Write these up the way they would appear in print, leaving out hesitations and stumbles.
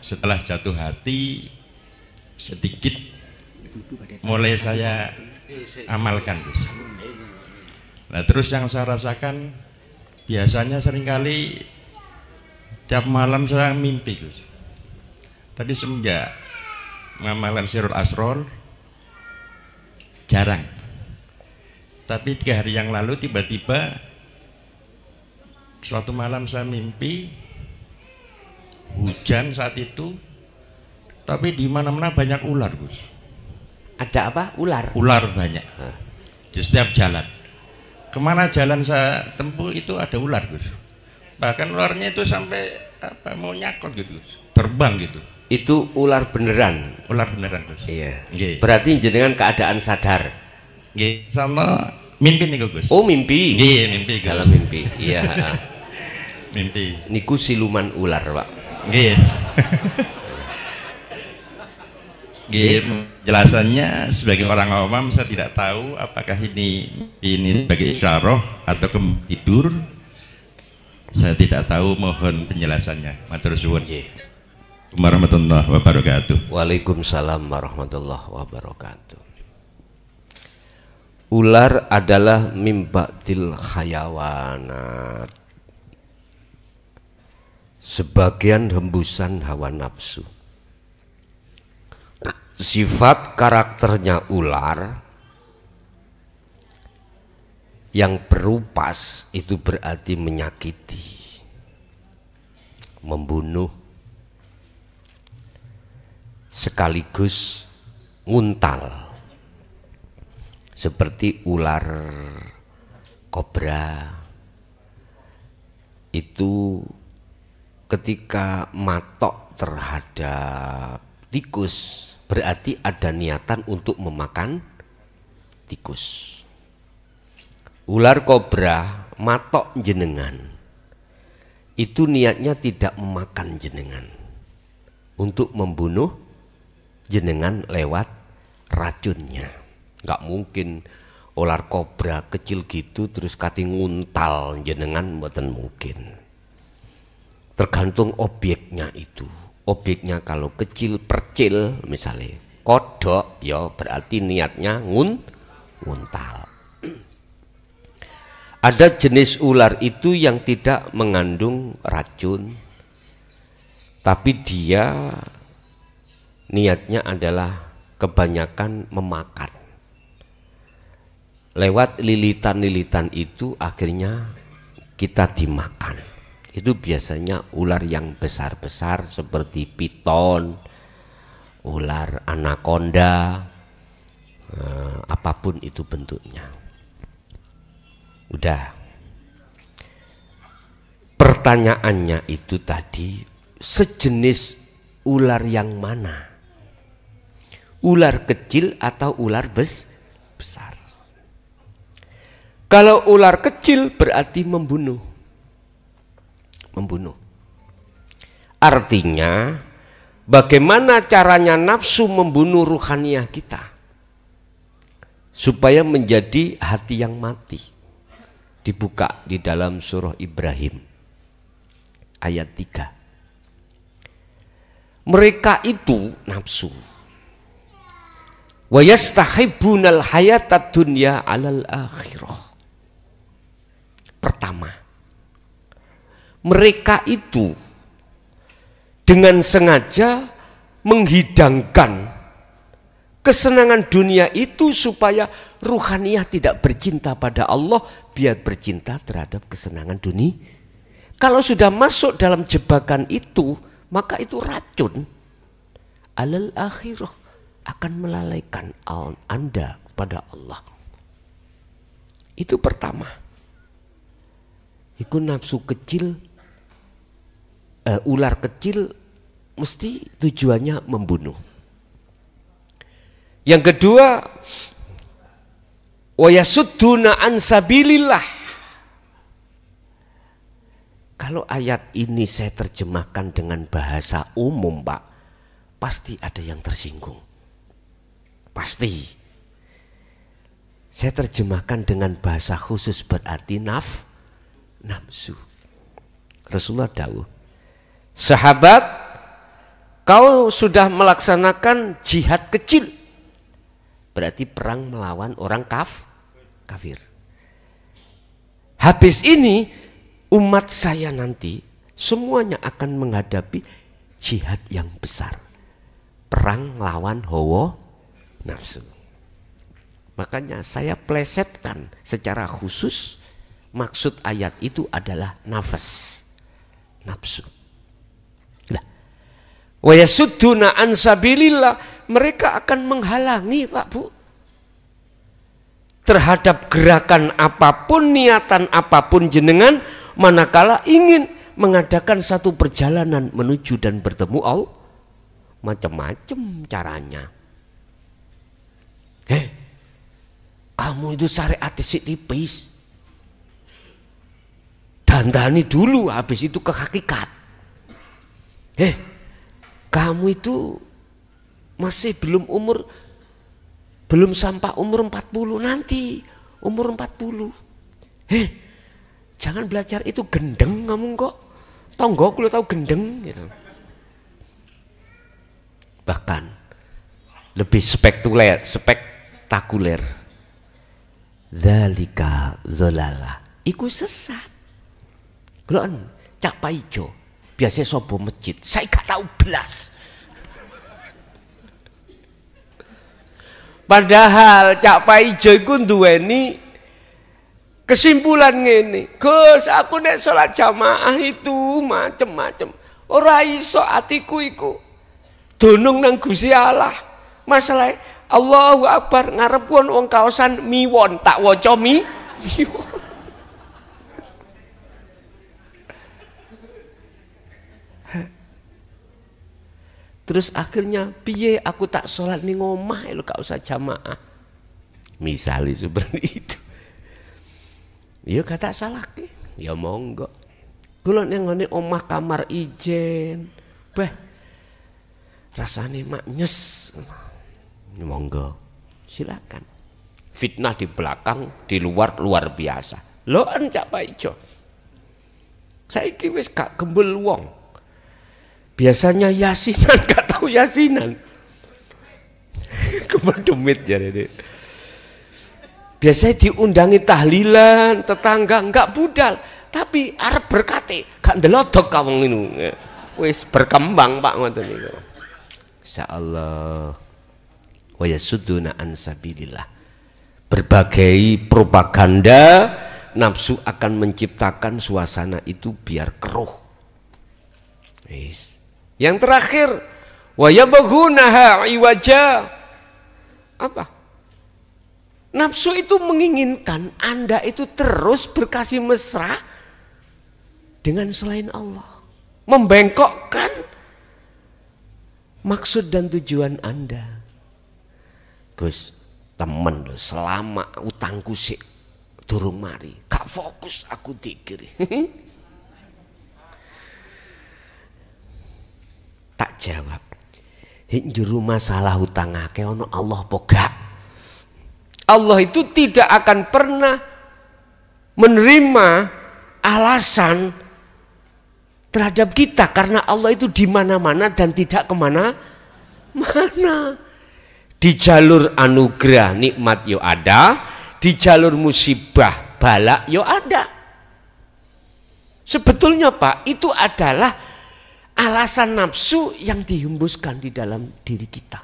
Setelah jatuh hati sedikit mulai saya amalkan, Gus. Nah, terus yang saya rasakan biasanya seringkali tiap malam saya mimpi, Gus. Tadi semenjak ngamalkan Sirul Asror jarang, tapi 3 hari yang lalu tiba-tiba suatu malam saya mimpi hujan saat itu, tapi di mana-mana banyak ular, Gus. Ada apa? Ular? Ular banyak di setiap jalan. Kemana jalan saya tempuh itu ada ular, Gus. Bahkan ularnya itu sampai apa, mau nyakot gitu, Gus. Terbang gitu. Itu ular beneran? Ular beneran, Gus. Iya. Nggih. Berarti jenengan keadaan sadar? Nggih, sama mimpi nih, Gus. Oh, mimpi? Nggih, mimpi, Gus. Dalam mimpi, iya. Mimpi. Niku siluman ular, Pak. Nggih. Jelasannya sebagai orang awam saya tidak tahu apakah ini sebagai isyarah atau tidur. Saya tidak tahu, mohon penjelasannya. Matur suwun. Warahmatullahi wabarakatuh. Waalaikumsalam warahmatullahi wabarakatuh. Ular adalah mimbatil khayawanat, sebagian hembusan hawa nafsu. Sifat karakternya ular yang berupas itu berarti menyakiti, membunuh, sekaligus nguntal, seperti ular kobra. Itu ketika matok terhadap tikus berarti ada niatan untuk memakan tikus. Ular kobra matok jenengan, itu niatnya tidak memakan jenengan, untuk membunuh jenengan lewat racunnya. Nggak mungkin ular kobra kecil gitu terus kati nguntal jenengan, mboten mungkin. Tergantung objeknya itu. Objeknya kalau kecil percil misalnya kodok, ya berarti niatnya nguntal. Ada jenis ular itu yang tidak mengandung racun, tapi dia niatnya adalah kebanyakan memakan. Lewat lilitan-lilitan itu akhirnya kita dimakan. Itu biasanya ular yang besar-besar seperti piton, ular anaconda, apapun itu bentuknya. Udah. Pertanyaannya itu tadi, sejenis ular yang mana? Ular kecil atau ular besar? Kalau ular kecil berarti membunuh. Artinya bagaimana caranya nafsu membunuh ruhaniyah kita supaya menjadi hati yang mati. Dibuka di dalam surah Ibrahim ayat 3. Mereka itu nafsu wa yastahibbunal hayatad dunya 'alal akhirah. Pertama, mereka itu dengan sengaja menghidangkan kesenangan dunia itu supaya ruhaniyah tidak bercinta pada Allah, biar bercinta terhadap kesenangan dunia. Kalau sudah masuk dalam jebakan itu, maka itu racun. Alal akhirah, akan melalaikan Anda kepada Allah. Itu pertama. Itu nafsu kecil, ular kecil mesti tujuannya membunuh. Yang kedua, wa yasudduna an sabilillah. Kalau ayat ini saya terjemahkan dengan bahasa umum, Pak, pasti ada yang tersinggung. Pasti. Saya terjemahkan dengan bahasa khusus berarti nafsu. Rasulullah dawuh, sahabat Kau sudah melaksanakan jihad kecil. Berarti perang melawan orang kafir. Habis ini umat saya nanti semuanya akan menghadapi jihad yang besar. Perang lawan hawa nafsu. Makanya saya plesetkan secara khusus maksud ayat itu adalah nafas, nafsu. Wa yasudduna an sabilillah, mereka akan menghalangi Pak Bu terhadap gerakan apapun, niatan apapun jenengan manakala ingin mengadakan satu perjalanan menuju dan bertemu Allah. Macam-macam caranya. Kamu itu syariat sik tipis. Dandani dulu, habis itu ke hakikat. Kamu itu masih belum sampai umur 40 nanti, umur 40. Jangan belajar itu gendeng kamu kok. Tonggo kalau tahu gendeng gitu. Bahkan lebih spektakuler. Dzalika dzalala. Iku sesat. Kulon Cak Paijo biasa sobo masjid, saya gak tahu belas. Padahal Cak Paijo iku duweni kesimpulan ngene, Gus, aku nek salat jamaah itu macem-macem. Ora iso atiku iku dunung nang Gusti Allah. Masalah Allahu Akbar ngarep wong kaosan miwon tak waca miwon. Terus akhirnya piye aku tak sholat ning omah lho gak usah jamaah. Misalnya seperti itu. Ya kata salah ke. Ya monggo. Kula ning ngene omah kamar ijen. Rasane maknyes. Monggo. Silakan. Fitnah di belakang, di luar luar biasa. Lho Cak Paijo. Saiki wis gak gembel wong. Biasanya yasinan, gak tahu yasinan. Kemerdumit ya ini. Biasanya diundangi tahlilan, tetangga enggak budal, tapi arep berkati, gak ndelodok kawong ini. Wis berkembang Pak ngoten niku. Insyaallah. Wa yasudduna an sabilillah. Berbagai propaganda nafsu akan menciptakan suasana itu biar keruh. Wis. Yang terakhir, wa yabghunaha iwaja. Apa? Nafsu itu menginginkan Anda itu terus berkasih mesra dengan selain Allah. Membengkokkan maksud dan tujuan Anda. Gus, temen loh, selama utangku sik durung mari, gak fokus aku dikir. Tak jawab. Juru masalah hutang akeh ono Allah apa gak? Allah itu tidak akan pernah menerima alasan terhadap kita karena Allah itu di mana-mana dan tidak kemana-mana. Di jalur anugerah nikmat yo ada, di jalur musibah bala yo ada. Sebetulnya Pak itu adalah alasan nafsu yang dihembuskan di dalam diri kita.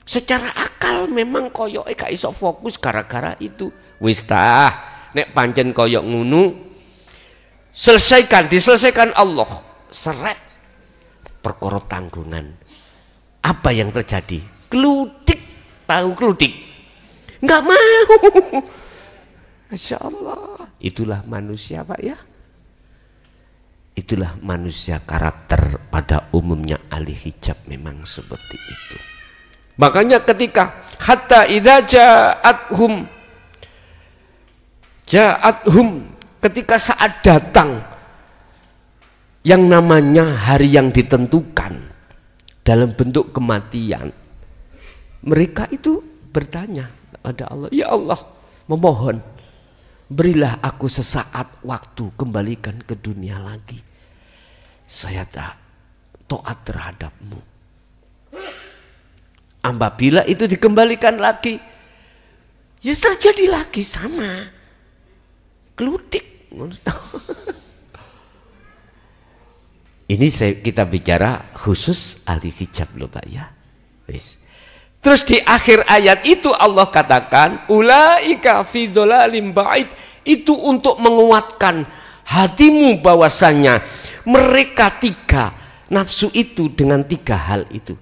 Secara akal memang koyok gak iso fokus gara-gara itu. Wis tah, nek pancen koyok ngunu, diselesaikan Allah. Seret perkara tanggungan. Apa yang terjadi? Keludik, tahu keludik? Enggak mau. Masya Allah, itulah manusia Pak ya. Itulah manusia karakter pada umumnya ahli hijab memang seperti itu. Makanya ketika hatta idza ja'athum ketika saat datang yang namanya hari yang ditentukan dalam bentuk kematian, mereka itu bertanya kepada Allah, ya Allah, memohon berilah aku sesaat waktu, kembalikan ke dunia lagi. Saya tak taat terhadapmu. Apabila itu dikembalikan lagi, ya terjadi lagi sama. Keludik. Ini kita bicara khusus ahli hijab loh Pak ya. Terus di akhir ayat itu Allah katakan ulaika fi dhalalim ba'id, itu untuk menguatkan hatimu bahwasanya mereka tiga nafsu itu dengan tiga hal itu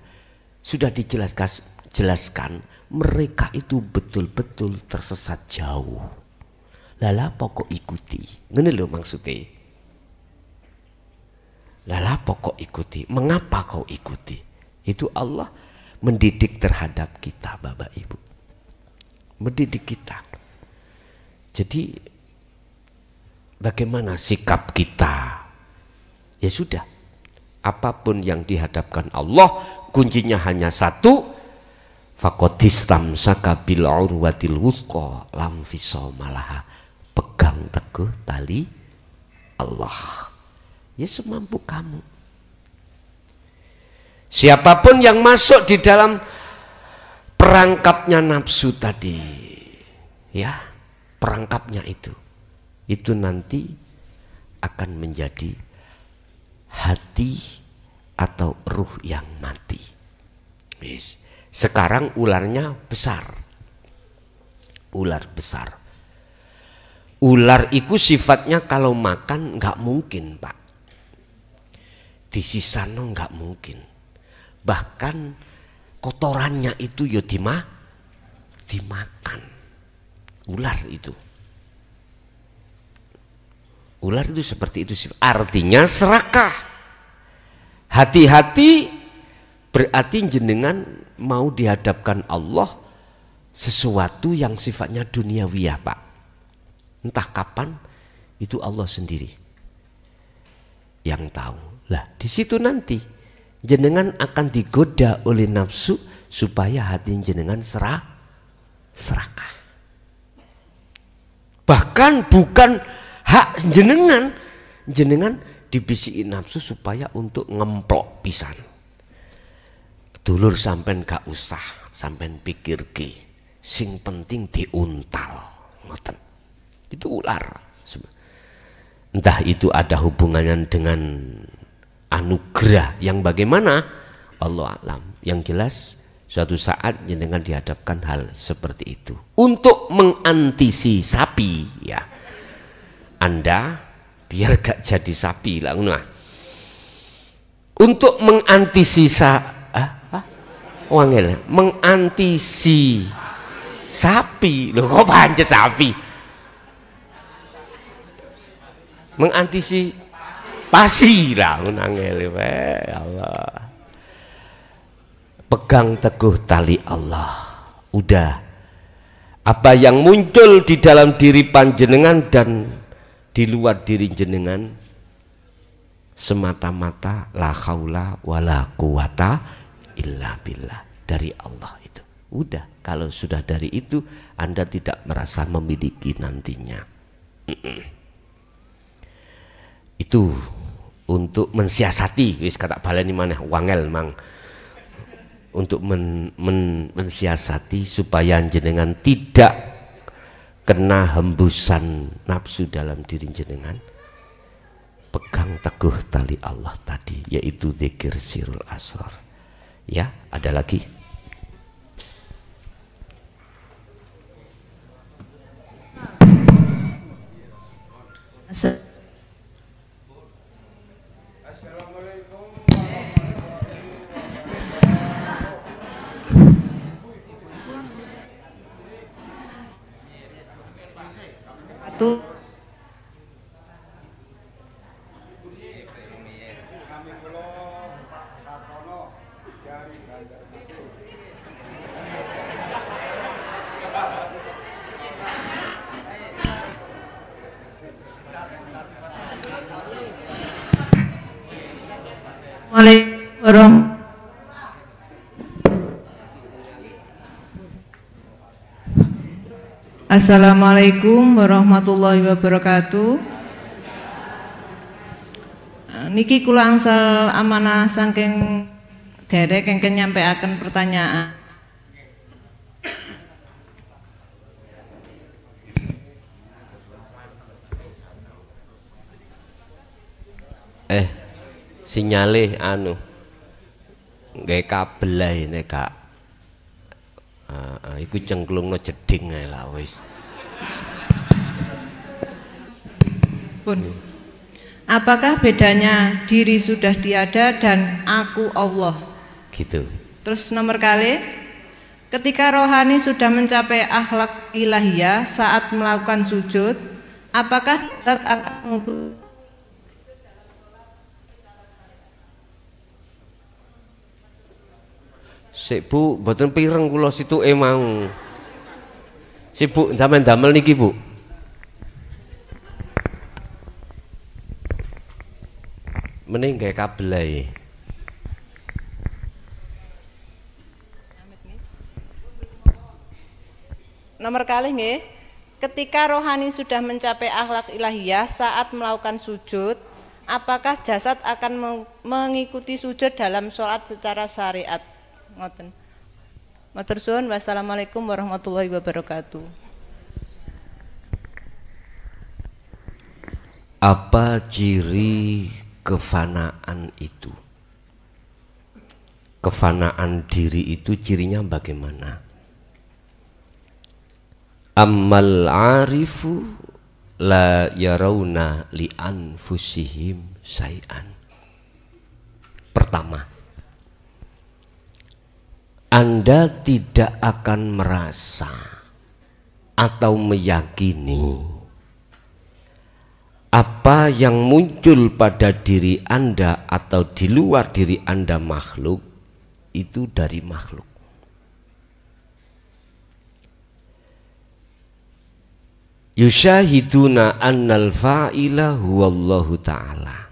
sudah dijelaskan mereka itu betul-betul tersesat jauh. Lala pokok ikuti. Ngene lho maksudnya. Lala pokok ikuti. Mengapa kau ikuti? Itu Allah mendidik terhadap kita Bapak Ibu. Mendidik kita. Jadi bagaimana sikap kita? Ya sudah. Apapun yang dihadapkan Allah, kuncinya hanya satu. Faqadistamsaka bil urwatil wuthqa lam fisomalaha. Pegang teguh tali Allah. Ya semampu kamu. Siapapun yang masuk di dalam perangkapnya nafsu tadi, ya perangkapnya itu nanti akan menjadi hati atau ruh yang mati. Yes. Sekarang ularnya besar, ular besar. Ular itu sifatnya kalau makan nggak mungkin Pak, disisano nggak mungkin. Bahkan kotorannya itu ya dimakan. Ular itu. Ular itu seperti itu. Artinya serakah. Hati-hati berarti jenengan mau dihadapkan Allah sesuatu yang sifatnya duniawiyah Pak. Entah kapan itu Allah sendiri yang tahu. Lah di situ nanti jenengan akan digoda oleh nafsu supaya hati jenengan serakah. Bahkan bukan hak jenengan, jenengan dibisiki nafsu supaya untuk ngemplok pisan. Dulur sampean gak usah sampean pikirke, sing penting diuntal, ngoten. Itu ular. Entah itu ada hubungannya dengan anugerah yang bagaimana, Allah alam. Yang jelas suatu saat jenengan dihadapkan hal seperti itu. Untuk mengantisipasi sapi ya. Anda biar gak jadi sapi lah. Nah. Untuk mengantisipasi sapi. Loh kok pancet sapi? Mengantisipasi lah menangel Allah. Pegang teguh tali Allah. Udah. Apa yang muncul di dalam diri panjenengan dan di luar diri jenengan semata-mata la haula wala quwata illa billah, dari Allah itu. Udah, kalau sudah dari itu Anda tidak merasa memiliki nantinya. Itu untuk mensiasati, wis kata baleni maneh wangel mang, untuk mensiasati supaya jenengan tidak kena hembusan nafsu dalam diri jenengan. Pegang teguh tali Allah tadi, yaitu zikir sirul asrar. Ya, ada lagi. Assalamualaikum warahmatullahi wabarakatuh. niki kula angsal amanah saking derek kengken nyampeaken pertanyaan. Sinyale anu nggak kabel ae nek Kak. Iku cengklungno jeding ae lah wis. Pun. Apakah bedanya diri sudah tiada dan aku Allah? Gitu. Terus nomor kali, ketika rohani sudah mencapai akhlak ilahiyah saat melakukan sujud, apakah saat akan Sik Bu, mboten pireng kula situke mau. Sibuk sampean damel niki Bu. Mending gawe kabel ae. nomor kali nggih, ketika rohani sudah mencapai akhlak ilahiyah saat melakukan sujud, apakah jasad akan mengikuti sujud dalam sholat secara syariat? Ngoten. Matur suwun. Wassalamualaikum warahmatullahi wabarakatuh. Apa ciri kefanaan itu? Kefanaan diri itu cirinya bagaimana? Ammal arifu la yarawna li anfusihim syai'an. Pertama, Anda tidak akan merasa atau meyakini apa yang muncul pada diri Anda atau di luar diri Anda makhluk itu dari makhluk. Yushahiduna annal fa'ila huwallahu ta'ala.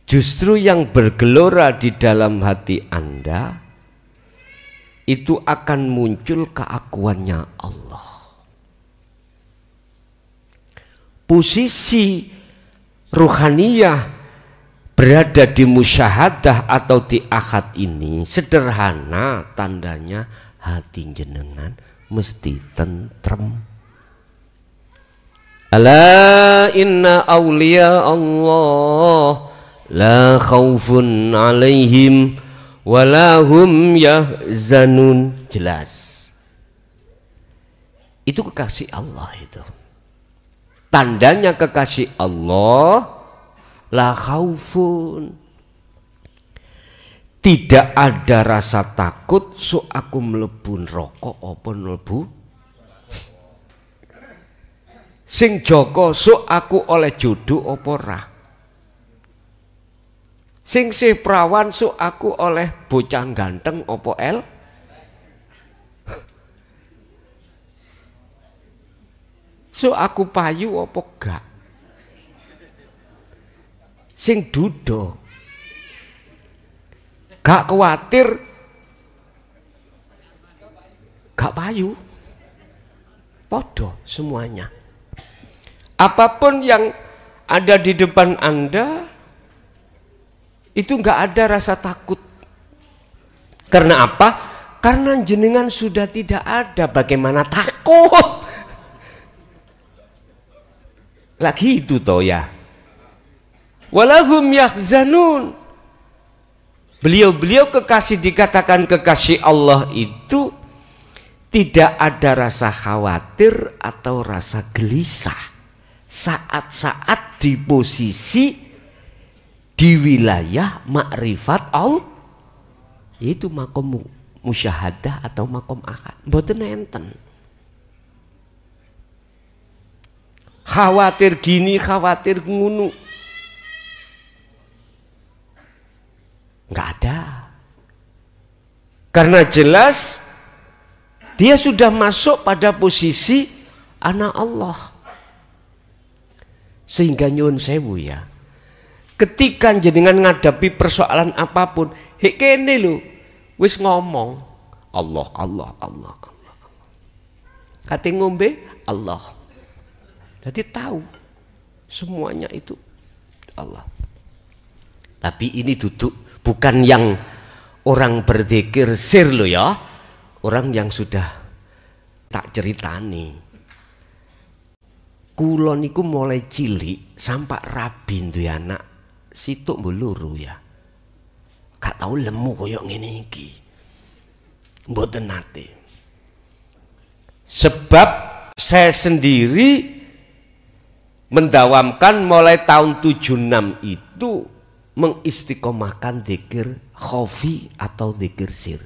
Justru yang bergelora di dalam hati Anda itu akan muncul keakuannya Allah. Posisi ruhaniyah berada di musyahadah atau di akad ini sederhana, tandanya hati jenengan mesti tentrem. Ala inna awliya Allah la khaufun alaihim walahum yahzanun. Jelas itu kekasih Allah itu. Tandanya kekasih Allah la khaufun, tidak ada rasa takut so aku mlebu neraka apa mlebu sing joko so aku oleh jodoh apa ora, sing sih prawan so aku oleh bocah ganteng apa el, so aku payu apa gak, sing duda gak khawatir gak payu, podo semuanya. Apapun yang ada di depan Anda itu gak ada rasa takut. Karena apa? Karena jenengan sudah tidak ada, bagaimana takut? Lagi itu toh ya. Walahum yahzanun. Beliau-beliau kekasih, dikatakan kekasih Allah itu tidak ada rasa khawatir atau rasa gelisah saat-saat di posisi di wilayah makrifat Allah, yaitu makom musyahadah atau makom akad. Mboten enten khawatir gini khawatir ngunu, nggak ada. Karena jelas dia sudah masuk pada posisi anak Allah. Sehingga nyuwun sewu ya, ketika jenengan ngadapi persoalan apapun, hek kene lho wis ngomong Allah Allah Allah Allah, kate ngombe Allah, jadi tahu semuanya itu Allah. Tapi ini duduk bukan yang orang berzikir sir lo ya, orang yang sudah tak ceritani. Kulo niku mulai cilik sampai rabi duwe anak situk mbuluru ya. Gak tau lemu koyok ngene iki. Mboten nate. Sebab saya sendiri mendawamkan mulai tahun 76 itu mengistiqomahkan dzikir khofi atau dzikir sir.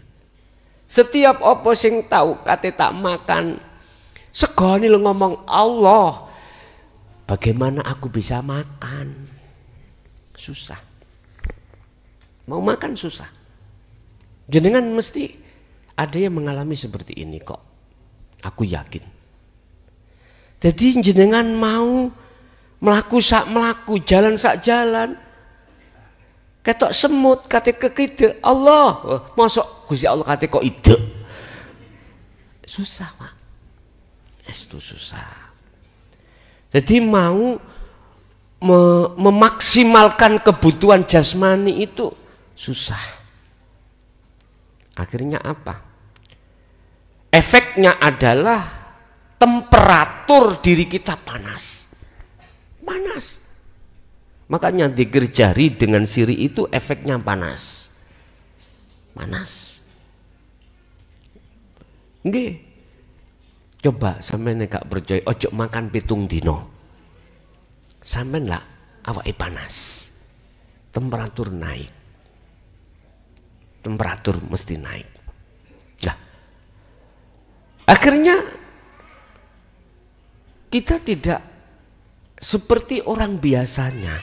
Setiap opo sing tahu kate tak makan segoni lo ngomong Allah. Bagaimana aku bisa makan? Susah. Mau makan susah. Jenengan mesti ada yang mengalami seperti ini kok. Aku yakin. Jadi jenengan mau melaku sak melaku, jalan sak jalan. Ketok semut kate kekide Allah. Mosok Gusti Allah kate kok ide. Susah, Pak. Itu susah. Jadi mau memaksimalkan kebutuhan jasmani itu susah. Akhirnya apa? Efeknya adalah temperatur diri kita panas. Panas. Makanya dzikir jari dengan siri itu efeknya panas. Panas. Nggih. Coba sampeyan nek gak percaya ojo makan pitung dino. Sampeyan lah awake panas. Temperatur naik. Temperatur mesti naik. Nah, akhirnya kita tidak seperti orang biasanya.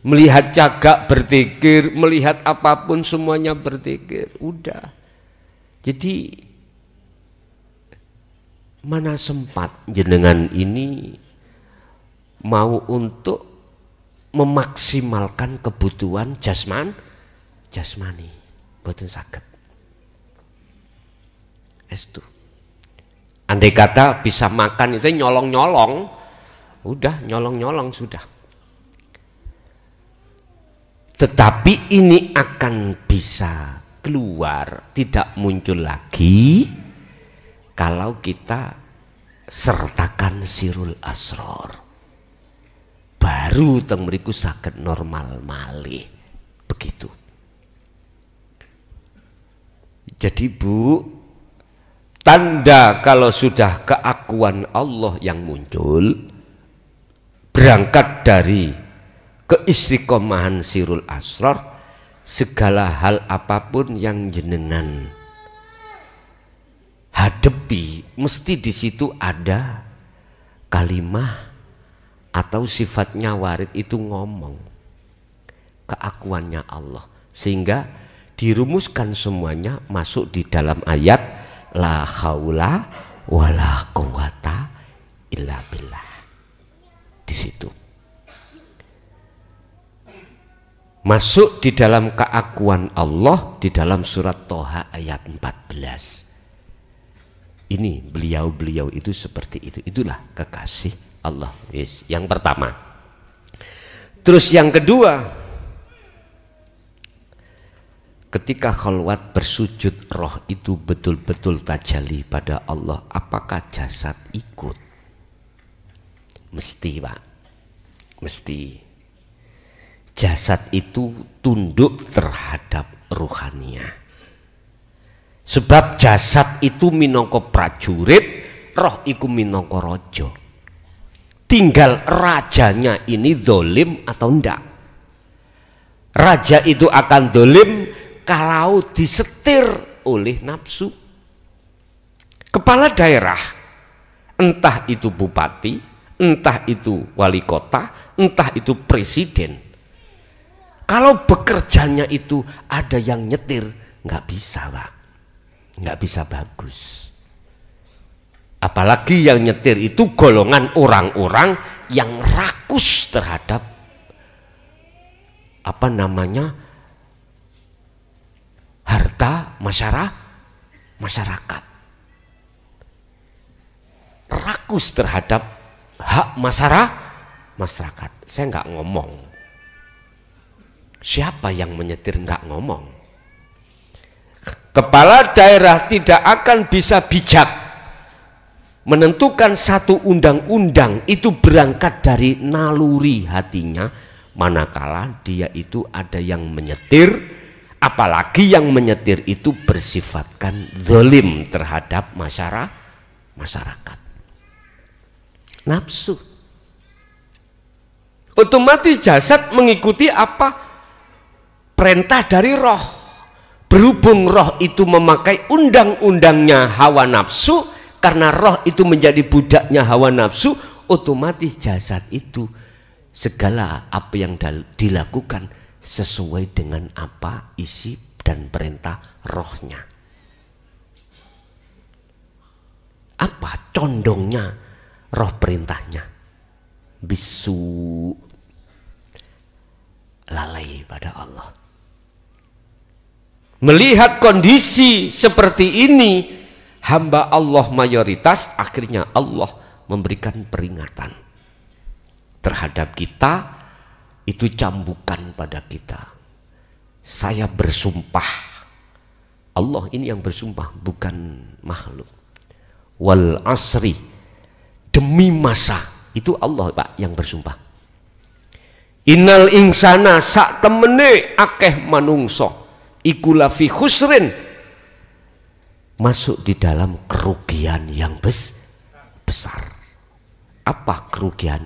Melihat cagak berzikir, melihat apapun semuanya berzikir. Udah. Jadi mana sempat jenengan ini mau untuk memaksimalkan kebutuhan jasmani, boten saged. Estu. Andai kata bisa makan itu nyolong-nyolong, udah nyolong-nyolong sudah. Tetapi ini akan bisa keluar, tidak muncul lagi kalau kita sertakan sirul asror. Baru teng mriku saged normal malih. Begitu. Jadi Bu, tanda kalau sudah keakuan Allah yang muncul berangkat dari keistiqomahan sirul asror, segala hal apapun yang jenengan hadepi mesti di situ ada kalimah atau sifatnya warid itu ngomong keakuannya Allah, sehingga dirumuskan semuanya masuk di dalam ayat la haula wala quwata illa billah. Di situ masuk di dalam keakuan Allah di dalam surat Toha ayat 14. Ini beliau-beliau itu seperti itu. Itulah kekasih Allah. Yes. Yang pertama. Terus yang kedua, ketika khalwat bersujud roh itu betul-betul tajalli pada Allah, apakah jasad ikut? Mesti, Pak. Mesti. Jasad itu tunduk terhadap ruhaniyah. Sebab jasad itu minangka prajurit, roh iku minangka raja. Tinggal rajanya ini dolim atau enggak. Raja itu akan dolim kalau disetir oleh nafsu. Kepala daerah, entah itu bupati, entah itu wali kota, entah itu presiden, kalau bekerjanya itu ada yang nyetir, nggak bisa, Pak. Nggak bisa bagus. Apalagi yang nyetir itu golongan orang-orang yang rakus terhadap apa namanya harta masyarakat, rakus terhadap hak masyarakat. Saya nggak ngomong. Siapa yang menyetir nggak ngomong. Kepala daerah tidak akan bisa bijak menentukan satu undang-undang itu berangkat dari naluri hatinya, manakala dia itu ada yang menyetir, apalagi yang menyetir itu bersifatkan zalim terhadap masyarakat. Nafsu. Otomatis jasad mengikuti apa? Perintah dari roh. Berhubung roh itu memakai undang-undangnya hawa nafsu, karena roh itu menjadi budaknya hawa nafsu, otomatis jasad itu segala apa yang dilakukan sesuai dengan apa isi dan perintah rohnya. Apa condongnya roh perintahnya? Bisu, lalai pada Allah. Melihat kondisi seperti ini, hamba Allah mayoritas, akhirnya Allah memberikan peringatan terhadap kita, itu cambukan pada kita. Saya bersumpah, Allah ini yang bersumpah, bukan makhluk. Wal asri, demi masa, itu Allah Pak yang bersumpah. Innal insana sak temene akeh manungso iku lafi khusrin, masuk di dalam kerugian yang besar. Apa kerugian?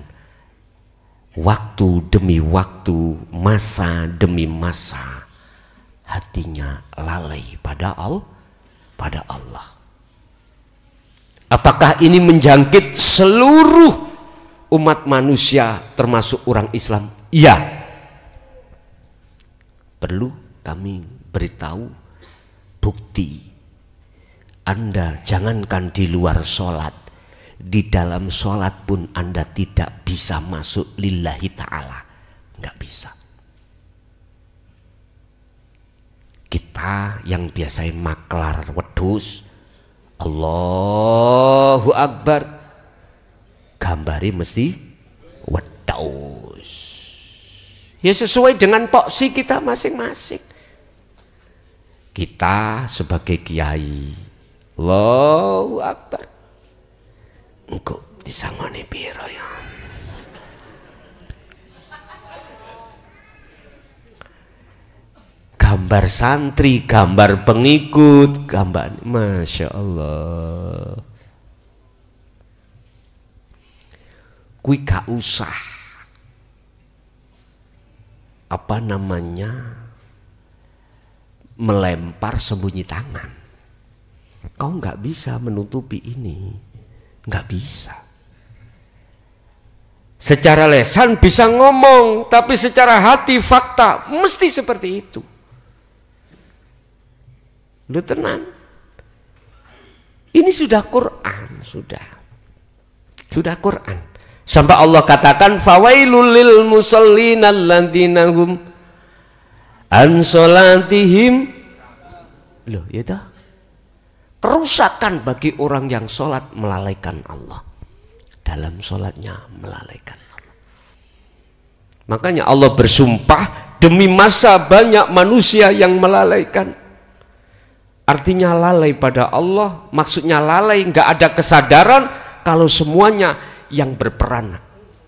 Waktu demi waktu, masa demi masa, hatinya lalai pada Allah. Apakah ini menjangkit seluruh umat manusia termasuk orang Islam? Iya. Perlu kami beritahu bukti. Anda jangankan di luar sholat, di dalam sholat pun Anda tidak bisa masuk lillahi ta'ala. Nggak bisa. Kita yang biasa maklar wedhus, Allahu Akbar, gambari mesti wedhus. Ya sesuai dengan toksi kita masing-masing. Kita sebagai kiai, Allahu Akbar, engkau disangoni piro ya. Gambar santri, gambar pengikut, gambar, Masya Allah. Kui gak usah apa namanya melempar sembunyi tangan. Kau nggak bisa menutupi ini, nggak bisa. Secara lesan bisa ngomong, tapi secara hati fakta mesti seperti itu. Lu tenang. Ini sudah Quran, sudah Quran. Sampai Allah katakan fawailul lil musallin alladzina hum an sholatihim. Loh, ya dah. Kerusakan bagi orang yang sholat melalaikan Allah. Dalam sholatnya melalaikan Allah. Makanya Allah bersumpah, demi masa banyak manusia yang melalaikan. Artinya lalai pada Allah, maksudnya lalai, nggak ada kesadaran kalau semuanya yang berperan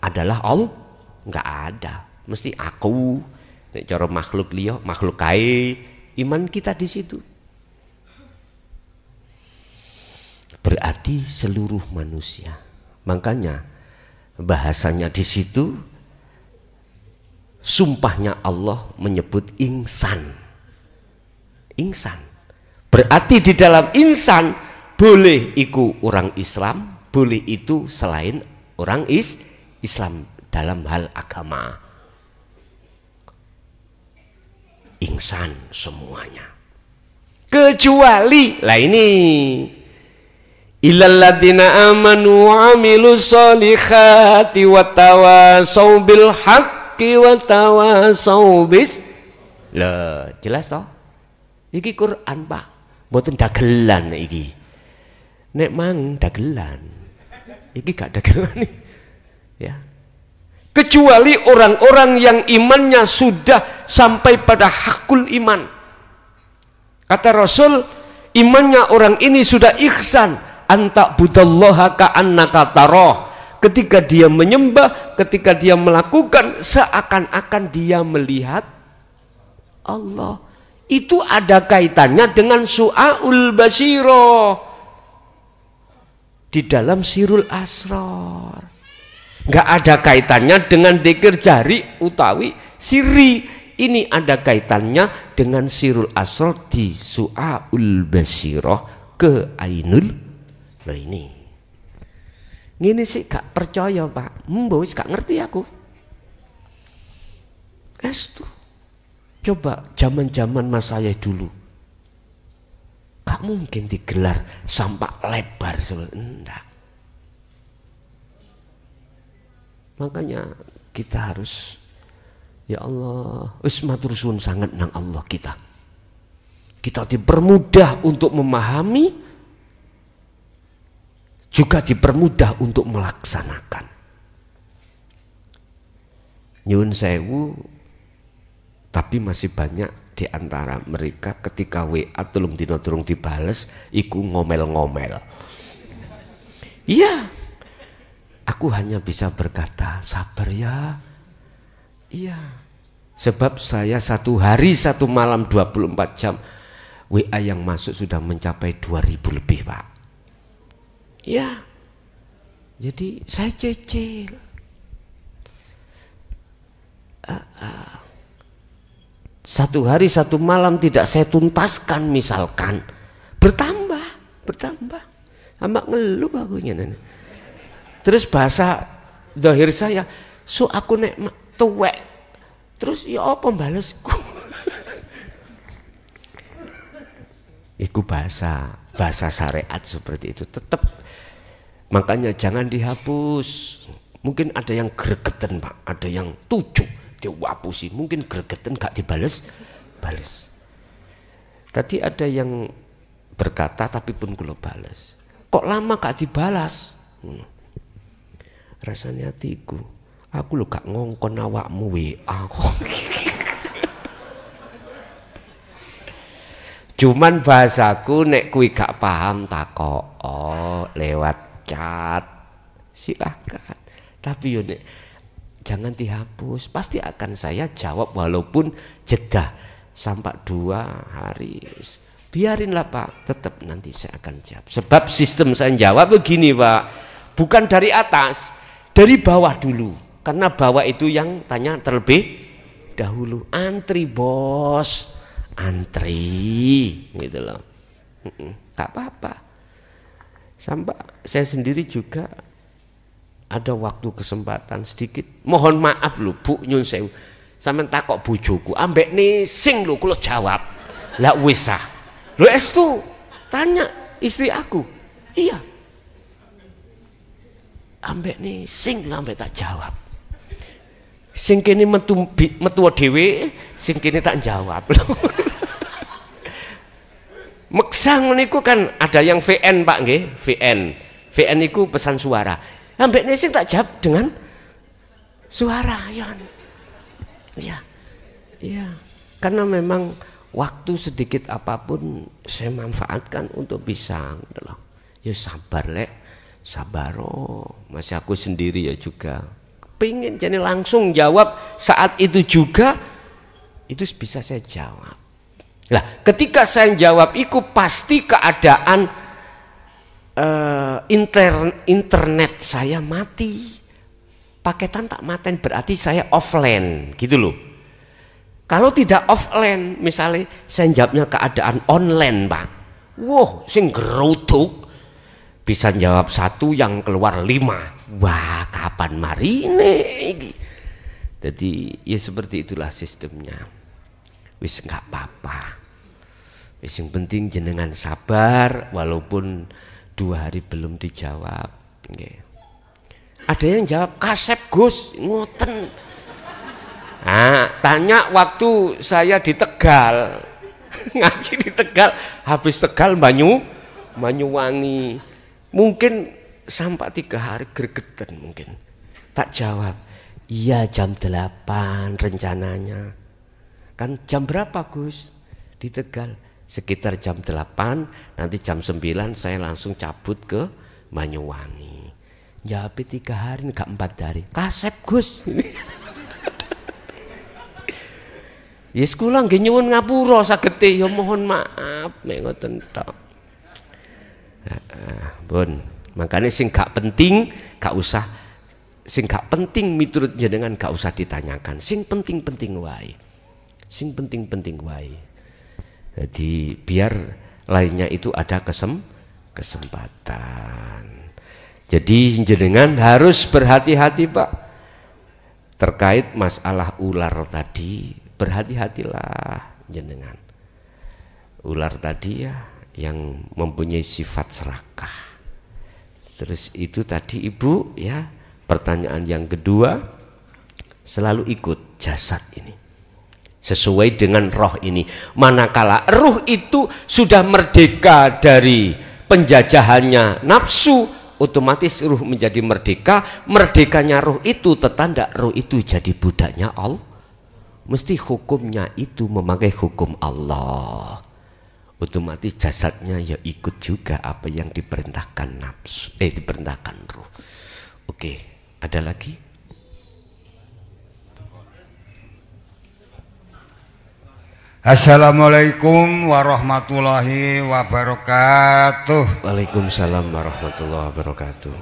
adalah Allah. Nggak ada, mesti aku. Nek cara makhluk liya, makhluk kae, iman kita di situ. Berarti seluruh manusia. Makanya bahasanya di situ, sumpahnya Allah menyebut insan. Insan. Berarti di dalam insan boleh iku orang Islam, boleh itu selain orang Islam dalam hal agama. Insan semuanya. Kecuali lah ini illal ladzina amanu wa amilus solihati wa tawasau bil haqqi wa tawasau bis. Lah, jelas toh? Iki Quran, Pak. Mboten dagelan iki. Nek mang dagelan. Iki gak dagelan nih. Ya. kecuali orang-orang yang imannya sudah sampai pada hakul iman. Kata Rasul, imannya orang ini sudah ihsan, anta budallaha ka'annaka taroh. Ketika dia menyembah, ketika dia melakukan, seakan-akan dia melihat Allah. Itu ada kaitannya dengan su'aul basiro di dalam sirul asrar. Nggak ada kaitannya dengan dzikir jari utawi siri. Ini ada kaitannya dengan sirul asrar di su'aul basiro ke ainul. Loh ini sih gak percaya Pak, wis gak ngerti aku. Estu, coba zaman-zaman Mas saya dulu, gak mungkin digelar sampai lebar enggak. Makanya kita harus, ya Allah, wis matur suwun sangat nang Allah kita. Kita dipermudah untuk memahami, juga dipermudah untuk melaksanakan. Nyuwun sewu, tapi masih banyak di antara mereka ketika WA tulung dino durung dibales, iku ngomel-ngomel. Iya, aku hanya bisa berkata sabar ya. Iya, sebab saya satu hari satu malam 24 jam WA yang masuk sudah mencapai 2000 lebih Pak. Ya, jadi saya cecil. Satu hari satu malam tidak saya tuntaskan misalkan, bertambah, tambah ngeluh aku ngene. Terus bahasa dohir saya, so aku nek tuwek, terus ya apa balesku? Iku bahasa syariat seperti itu tetap. Makanya jangan dihapus. Mungkin ada yang gregetan Pak, ada yang tujuh diwapusi, mungkin gregetan gak dibales. Tadi ada yang berkata tapi pun kula bales. Kok lama gak dibalas? Rasanya hatiku, aku lo gak ngongkon awakmu WA kok. Cuman bahasaku nek kui gak paham takok lewat chat silahkan, tapi yo nek jangan dihapus, pasti akan saya jawab walaupun jeda sampai 2 hari. Biarinlah Pak, tetap nanti saya akan jawab. Sebab sistem saya jawab begini Pak, bukan dari atas, dari bawah dulu. Karena bawah itu yang tanya terlebih dahulu. Antri bos, antri gitu loh. Gak apa-apa. Sampai saya sendiri juga ada waktu kesempatan sedikit, mohon maaf lho Bu nyun sewu, sampean takok bojoku ambek nising lho kula jawab. Lah wis ah. Lho estu tanya istri aku. Iya. Ambek nising ambek tak jawab. Sing kene metu dhewe, sing kene tak jawab lho. Meksang niku kan ada yang VN Pak nggih, VN niku pesan suara. Ambek nising tak jawab dengan suara ya. Iya. Karena memang waktu sedikit apapun saya manfaatkan untuk bisa gitu loh. Ya sabar lek, sabaro. Masih aku sendiri ya juga pengen jadi langsung jawab saat itu juga, itu bisa saya jawab. Lah, ketika saya jawab itu pasti keadaan internet saya mati, paketan tak maten, berarti saya offline gitu loh. Kalau tidak offline, misalnya saya jawabnya keadaan online Pak, wah sing geruduk bisa jawab 1 yang keluar 5, wah kapan marine iki. Jadi ya seperti itulah sistemnya. Wis nggak apa-apa. Wis yang penting jenengan sabar walaupun 2 hari belum dijawab. Okay. Ada yang jawab kasep Gus, ngoten. Nah, tanya waktu saya di Tegal, ngaji di Tegal, habis Tegal Banyuwangi, mungkin sampai 3 hari gregetan mungkin. Tak jawab. Iya jam 8 rencananya. Kan jam berapa Gus? Di Tegal. Sekitar jam 8, nanti jam 9 saya langsung cabut ke Banyuwangi. Ya 3 hari, enggak 4 hari. Kasep Gus. Yes kula nggih nyuwun ngapura sagete ya mohon maaf nek ngoten tok. Pun, makanya sing gak penting gak usah, sing gak penting miturut jenengan gak usah ditanyakan. Sing penting-penting wae. Sing penting-penting wae. Jadi biar lainnya itu ada kesempatan. Jadi jenengan harus berhati-hati Pak terkait masalah ular tadi. Berhati-hatilah jenengan. Ular tadi ya yang mempunyai sifat serakah. Terus itu tadi Ibu ya, pertanyaan yang kedua, selalu ikut jasad ini sesuai dengan roh ini. Manakala ruh itu sudah merdeka dari penjajahannya nafsu, otomatis ruh menjadi merdeka. Merdekanya ruh itu tetanda ruh itu jadi budaknya Allah. Mesti hukumnya itu memakai hukum Allah. Otomatis jasadnya ya ikut juga apa yang diperintahkan nafsu, diperintahkan ruh. Oke, ada lagi? Assalamualaikum warahmatullahi wabarakatuh. Waalaikumsalam warahmatullahi wabarakatuh.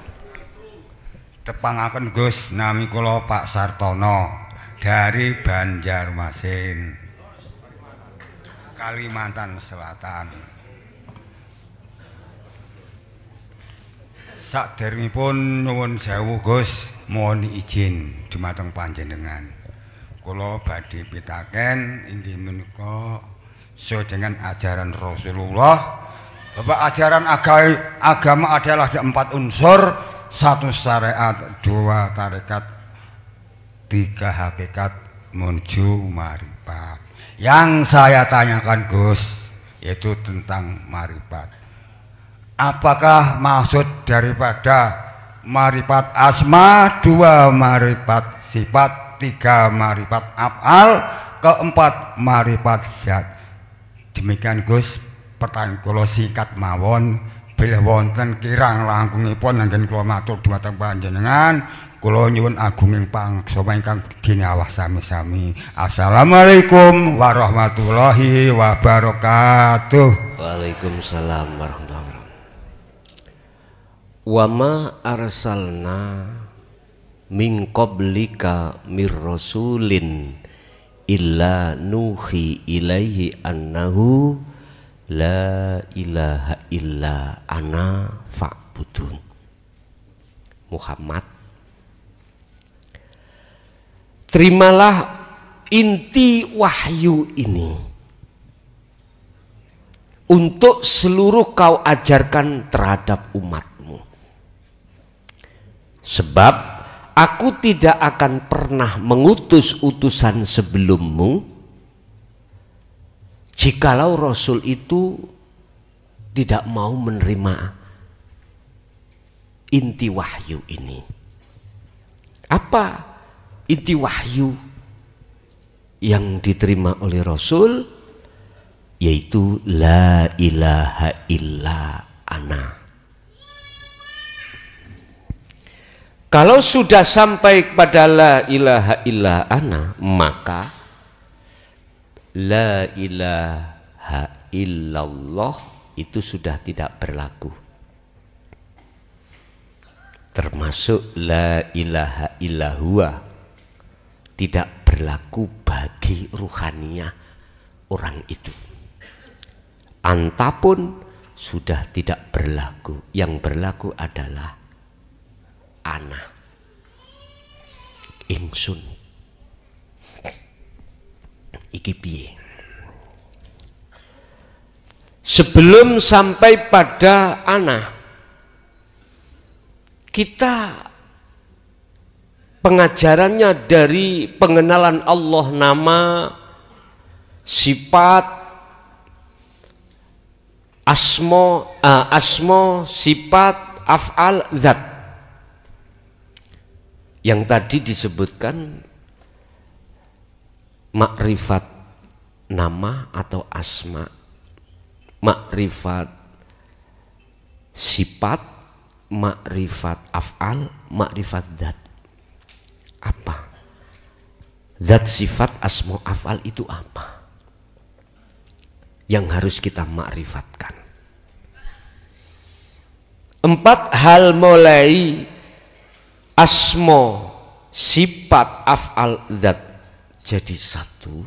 Tepangaken Gus, nami kula Pak Sartono dari Banjarmasin, Kalimantan Selatan. Saderengipun nuwun sewu Gus, mohon izin dumateng panjenengan. Kula badhe pitaken inggih menika sedengan ajaran Rasulullah. Bahwa ajaran agama adalah ada 4 unsur, 1 syariat, 2 tarekat, 3 hakikat menuju marifat. Yang saya tanyakan Gus yaitu tentang marifat. Apakah maksud daripada marifat asma, 2 marifat sifat, 3 marifat af'al, 4 marifat zat? Demikian Gus, pertanyaan kula singkat mawon. Bilih wonten kirang langkungipun anggen kula matur dhumateng panjenengan. Kula nyuwun agunging pangsama ingkang dinawah sami-sami. Assalamualaikum warahmatullahi wabarakatuh. Waalaikumsalam warahmatullahi wabarakatuh. Wa ma arsalna min qablika mir rasulin illa nuhi ilaihi annahu la ilaha illa ana fa'budun. Muhammad, terimalah inti wahyu ini untuk seluruh kau ajarkan terhadap umatmu. Sebab aku tidak akan pernah mengutus utusan sebelummu jikalau Rasul itu tidak mau menerima inti wahyu ini. Apa inti wahyu yang diterima oleh Rasul? Yaitu la ilaha illa ana. Kalau sudah sampai kepada la ilaha illa ana, maka la ilaha illallah itu sudah tidak berlaku. Termasuk la ilaha illahuwa tidak berlaku bagi ruhaniyah orang itu. Anta pun sudah tidak berlaku. Yang berlaku adalah ana, ingsun. Iki piye? Sebelum sampai pada ana, kita pengajarannya dari pengenalan Allah, nama, sifat, asmo, sifat, af'al, zat. yang tadi disebutkan makrifat nama atau asma, makrifat sifat, makrifat af'al, makrifat dzat. Apa? Zat, sifat, asma, af'al itu apa yang harus kita makrifatkan? 4 hal mulai asma, sifat, af'al, zat jadi satu,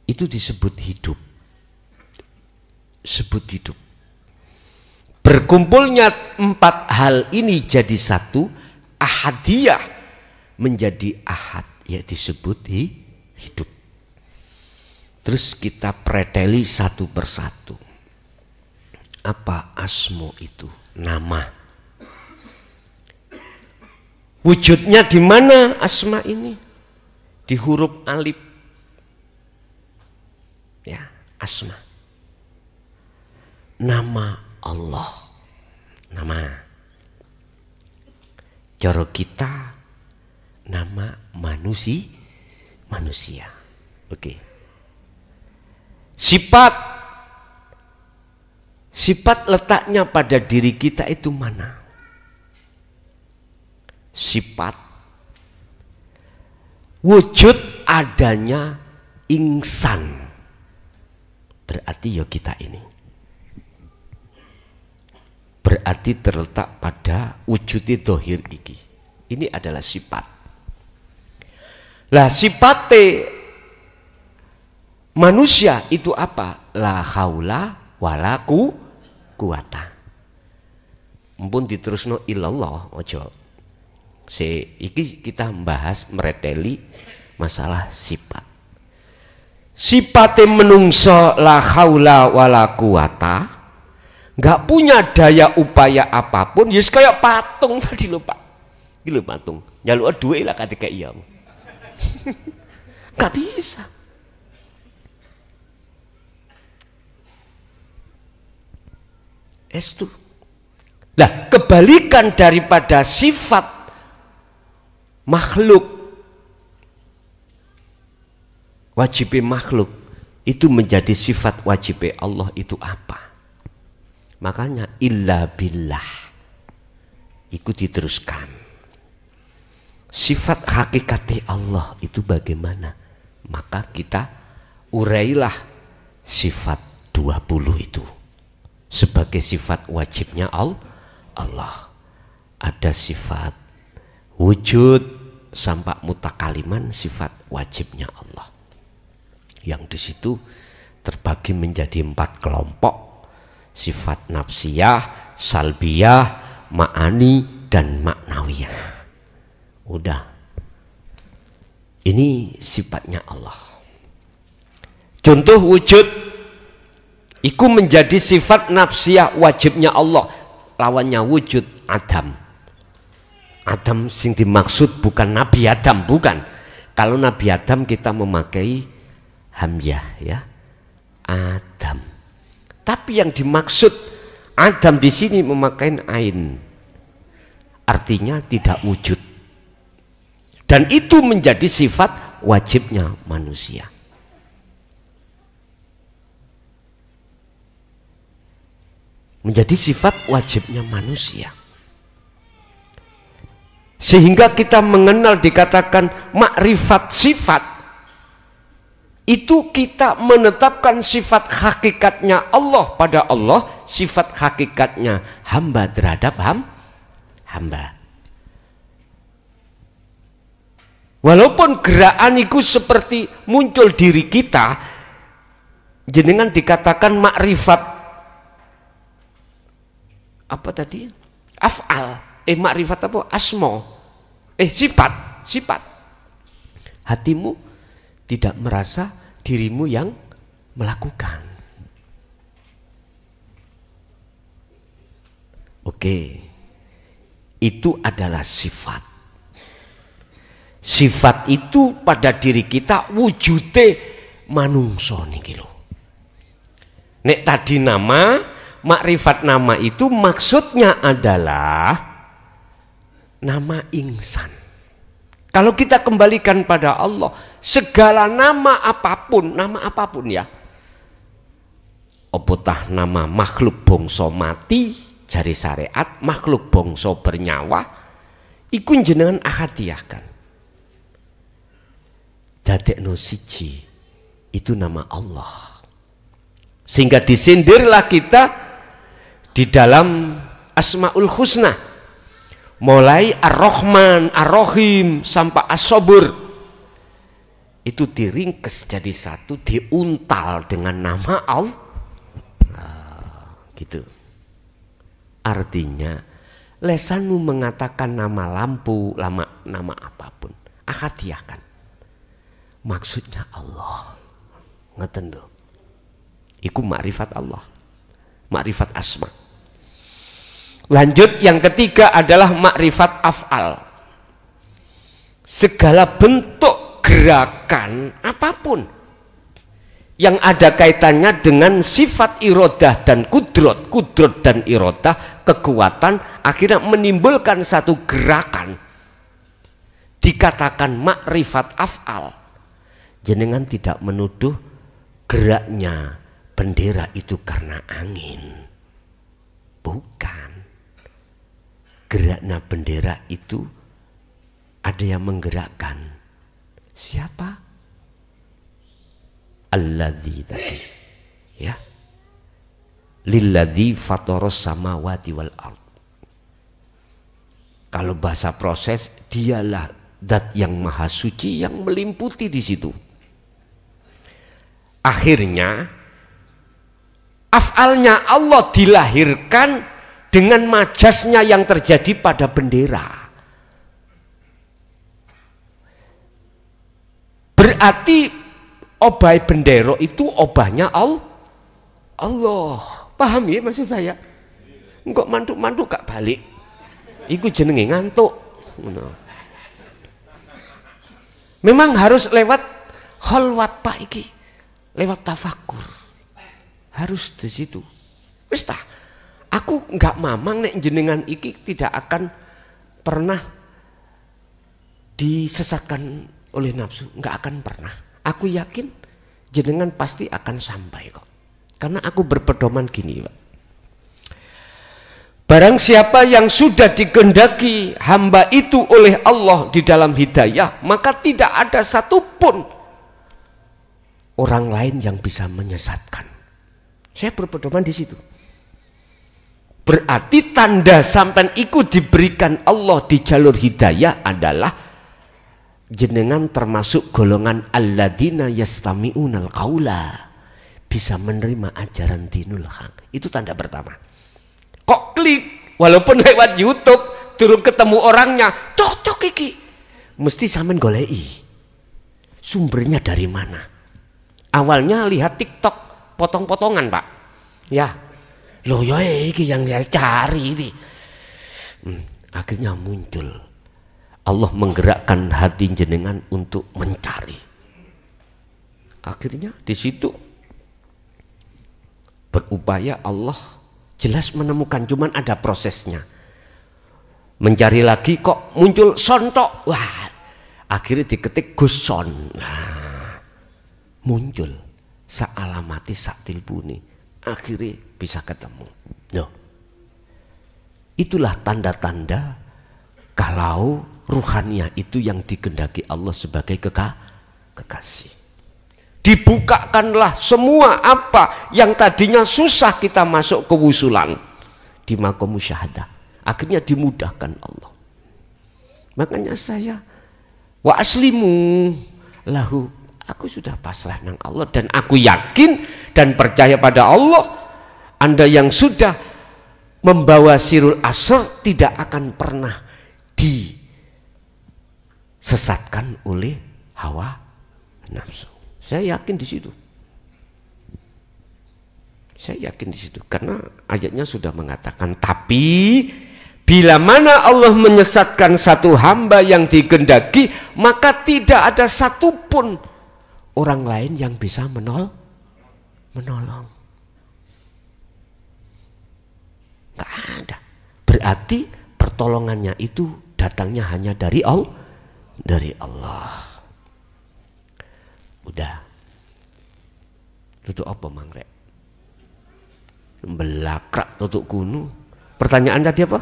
itu disebut hidup. Sebut hidup. Berkumpulnya 4 hal ini jadi satu, ahadiyah menjadi ahad, ya disebut hidup. Terus kita preteli satu persatu. Apa asma itu? Nama. Wujudnya di mana asma ini? Di huruf alif. Ya, asma. Nama Allah. Nama. Cara kita nama manusia. Oke. Sifat letaknya pada diri kita itu mana? Sifat wujud adanya insan, berarti ya kita ini. Berarti terletak pada wujudi dohir iki. Ini adalah sifat. Lah sifate manusia itu apa? La haula wala quwata. Mumpun diterusno illallah ojo. Iki kita membahas mereteli masalah sifat. Sifate menungso la haula wala quwata, nggak punya daya upaya apapun, yes kayak patung tadi lho Pak. Iki lho patung. Njaluk duwe lah ketika iya. Nggak bisa. Estu. Lah kebalikan daripada sifat makhluk, wajib makhluk itu menjadi sifat wajib Allah itu apa? Makanya illa billah ikuti teruskan. Sifat hakikati Allah itu bagaimana? Maka kita urailah sifat 20 itu sebagai sifat wajibnya Allah. Ada sifat wujud sampai mutakaliman, sifat wajibnya Allah. Yang di situ terbagi menjadi 4 kelompok. Sifat nafsiyah, salbiyah, ma'ani, dan maknawiyah. Udah. Ini sifatnya Allah. Contoh wujud iku menjadi sifat nafsiyah wajibnya Allah. Lawannya wujud Adam. Adam sing dimaksud bukan Nabi Adam, bukan. Kalau Nabi Adam kita memakai hamzah ya. Adam. Tapi yang dimaksud Adam di sini memakai ain. Artinya tidak wujud. Dan itu menjadi sifat wajibnya manusia. Menjadi sifat wajibnya manusia. Sehingga kita mengenal dikatakan makrifat sifat. Itu kita menetapkan sifat hakikatnya Allah pada Allah, sifat hakikatnya hamba terhadap hamba. Walaupun gerakan itu seperti muncul diri kita, jenengan dikatakan makrifat apa tadi? Af'al. Makrifat apa? Asma. Sifat. Hatimu tidak merasa dirimu yang melakukan. Oke. Itu adalah sifat. Sifat itu pada diri kita wujude manungso niki lho. Nek tadi nama, makrifat nama itu maksudnya adalah nama Ingsan. Kalau kita kembalikan pada Allah, segala nama apapun ya, opotah nama makhluk bangsa mati, jari syariat, makhluk bangsa bernyawa, iku jenengan ahadiahkan. Dadekno siji, itu nama Allah. Sehingga disindirlah kita di dalam Asmaul Husna. Mulai Ar-Rahman, Ar-Rahim sampai As-Sabur. Itu diringkes jadi satu, diuntal dengan nama Allah. Gitu. Artinya lesanmu mengatakan nama lampu, nama apapun, ahadiahkan. Maksudnya Allah. Ngeten lho. Iku makrifat Allah. Makrifat asma. Lanjut yang ketiga adalah makrifat af'al. Segala bentuk gerakan apapun yang ada kaitannya dengan sifat irodah dan kudrot dan irodah, kekuatan, akhirnya menimbulkan satu gerakan, dikatakan makrifat af'al. Jenengan tidak menuduh geraknya bendera itu karena angin, bukan. Geraknya bendera itu ada yang menggerakkan. Siapa? Alladzi tadi, ya. Lilladzi fataras samawati wal ard. Kalau bahasa proses, dialah zat yang maha suci yang melimputi di situ. Akhirnya af'alnya Allah dilahirkan dengan majasnya yang terjadi pada bendera. Berarti obai bendera itu obahnya Allah. Paham ya maksud saya? Enggak mantuk-mantuk gak balik. Iku jenenge ngantuk. Memang harus lewat kholwat Pak iki. Lewat tafakur. Harus di situ. Wis tah. Aku enggak mamang nek jenengan iki tidak akan pernah disesatkan oleh nafsu, enggak akan pernah. Aku yakin jenengan pasti akan sampai kok. Karena aku berpedoman gini, Pak. Barang siapa yang sudah dikehendaki hamba itu oleh Allah di dalam hidayah, maka tidak ada satupun orang lain yang bisa menyesatkan. Saya berpedoman di situ. Berarti tanda sampai ikut diberikan Allah di jalur hidayah adalah jenengan termasuk golongan alladzina yastami'unal qaula, bisa menerima ajaran dinul haq. Itu tanda pertama. Kok klik walaupun lewat YouTube turun ketemu orangnya cocok iki, mesti sampean goleki sumbernya dari mana. Awalnya lihat TikTok potong-potongan, Pak, ya loh ya iki yang dia cari ini. Akhirnya muncul, Allah menggerakkan hati jenengan untuk mencari. Akhirnya di situ berupaya Allah jelas menemukan, cuman ada prosesnya. Mencari lagi kok muncul sontok, wah akhirnya diketik Gus Son, nah, muncul sa'alamati sa'tilbuni, akhirnya bisa ketemu. Loh, itulah tanda-tanda kalau ruhania itu yang dikehendaki Allah sebagai kekasih. Dibukakanlah semua apa yang tadinya susah kita masuk kewusulan di maqam musyahadah, akhirnya dimudahkan Allah. Makanya saya wa aslimu lahu, aku sudah pasrah nang Allah dan aku yakin dan percaya pada Allah. Anda yang sudah membawa sirul asr tidak akan pernah disesatkan oleh hawa nafsu. Saya yakin di situ. Saya yakin di situ karena ayatnya sudah mengatakan, tapi bila mana Allah menyesatkan satu hamba yang dikehendaki, maka tidak ada satupun orang lain yang bisa menolong. Nggak ada. Berarti pertolongannya itu datangnya hanya dari Allah. Dari Allah. Udah. Tutuk apa mangrek? Belakrak tutuk kuno. Pertanyaan tadi apa?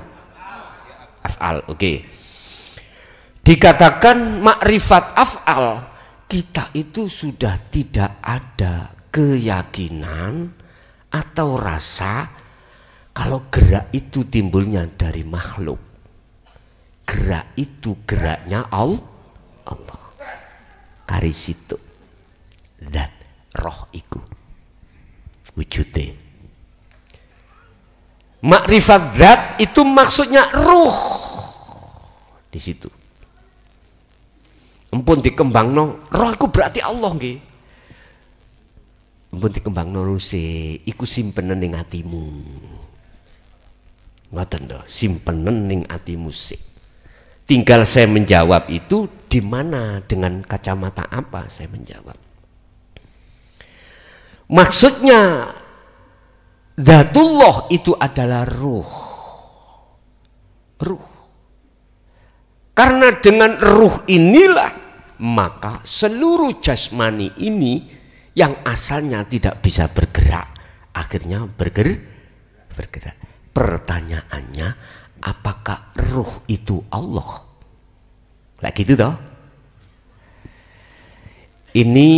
Af'al. Oke. Dikatakan makrifat af'al, kita itu sudah tidak ada keyakinan atau rasa kalau gerak itu timbulnya dari makhluk. Gerak itu geraknya Allah. Kari situ zat roh iku wujudnya. Makrifat zat itu maksudnya ruh di situ. Ampun dikembangno, roh iku berarti Allah nggih. Ampun dikembangno ruse, iku simpenen ning atimu. Ngoten lho, simpenen ning atimu sik. Tinggal saya menjawab itu di mana, dengan kacamata apa saya menjawab. Maksudnya Dzatullah itu adalah ruh. Ruh. Karena dengan ruh inilah maka seluruh jasmani ini yang asalnya tidak bisa bergerak akhirnya bergerak. Pertanyaannya, apakah ruh itu Allah? Kayak gitu toh? Ini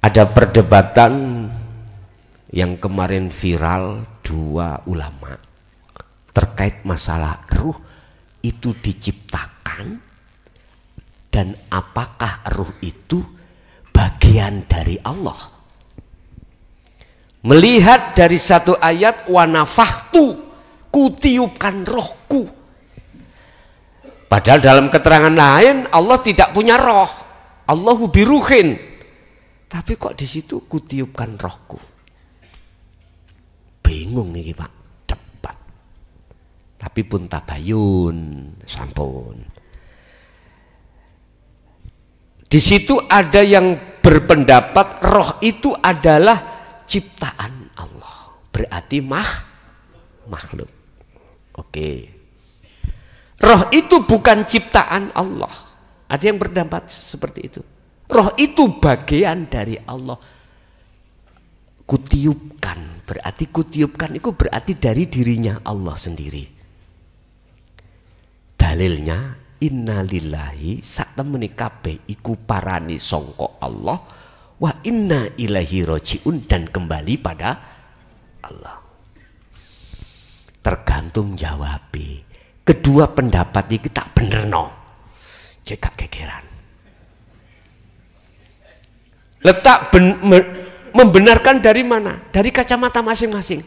ada perdebatan yang kemarin viral dua ulama terkait masalah ruh itu diciptakan dan apakah ruh itu bagian dari Allah. Melihat dari satu ayat wa nafakhtu, kutiupkan rohku. Padahal dalam keterangan lain Allah tidak punya roh. Allahu biruhin. Tapi kok di situ kutiupkan rohku. Bingung nih Pak, debat. Tapi pun tabayun, sampun. Di situ ada yang berpendapat roh itu adalah ciptaan Allah. Berarti makhluk. Oke. Roh itu bukan ciptaan Allah. Ada yang berpendapat seperti itu. Roh itu bagian dari Allah. Kutiupkan. Berarti kutiupkan itu berarti dari dirinya Allah sendiri. Dalilnya innalillahi sak temeni kabeh iku parani sangka Allah wa inna ilaihi rajiun dan kembali pada Allah. Tergantung jawabe. Kedua pendapat iki tak benerno. Cekak kekeran. Letak membenarkan dari mana? Dari kacamata masing-masing.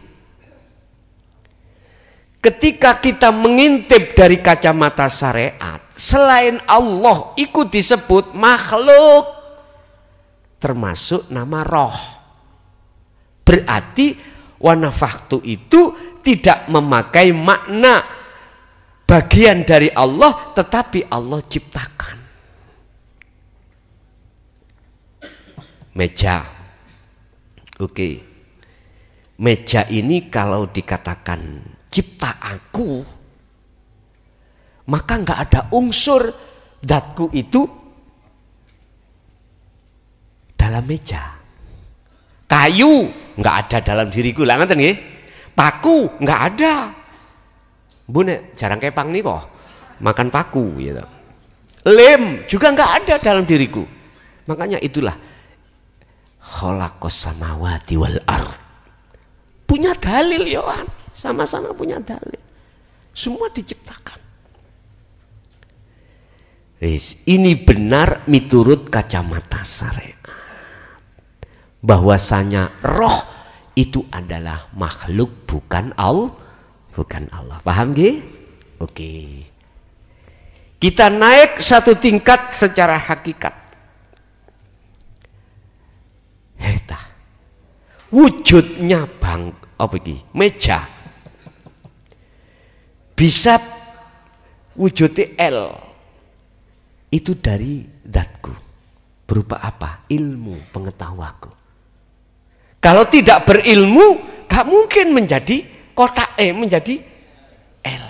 Ketika kita mengintip dari kacamata syariat, selain Allah ikut disebut makhluk, termasuk nama roh. Berarti wa nafakhtu itu tidak memakai makna bagian dari Allah, tetapi Allah ciptakan. Meja. Oke. Meja ini kalau dikatakan cipta aku, maka nggak ada unsur zatku itu dalam meja. Kayu nggak ada dalam diriku, lah ngoten nggih. Paku nggak ada. Bu nek jarang kepang nih kok makan paku gitu. Lem juga nggak ada dalam diriku. Makanya itulah khalaqas samawati wal ard. Punya dalil Yohan, sama-sama punya dalil. Semua diciptakan. Ini benar miturut kacamata syariat. Bahwasanya roh itu adalah makhluk bukan Allah. Bukan Allah. Paham nggih? Oke. Kita naik satu tingkat secara hakikat. Heta. Wujudnya apa iki? Meja. Bisa wujudnya L. Itu dari zatku. Berupa apa? Ilmu, pengetahuanku. Kalau tidak berilmu, gak mungkin menjadi kotak menjadi L.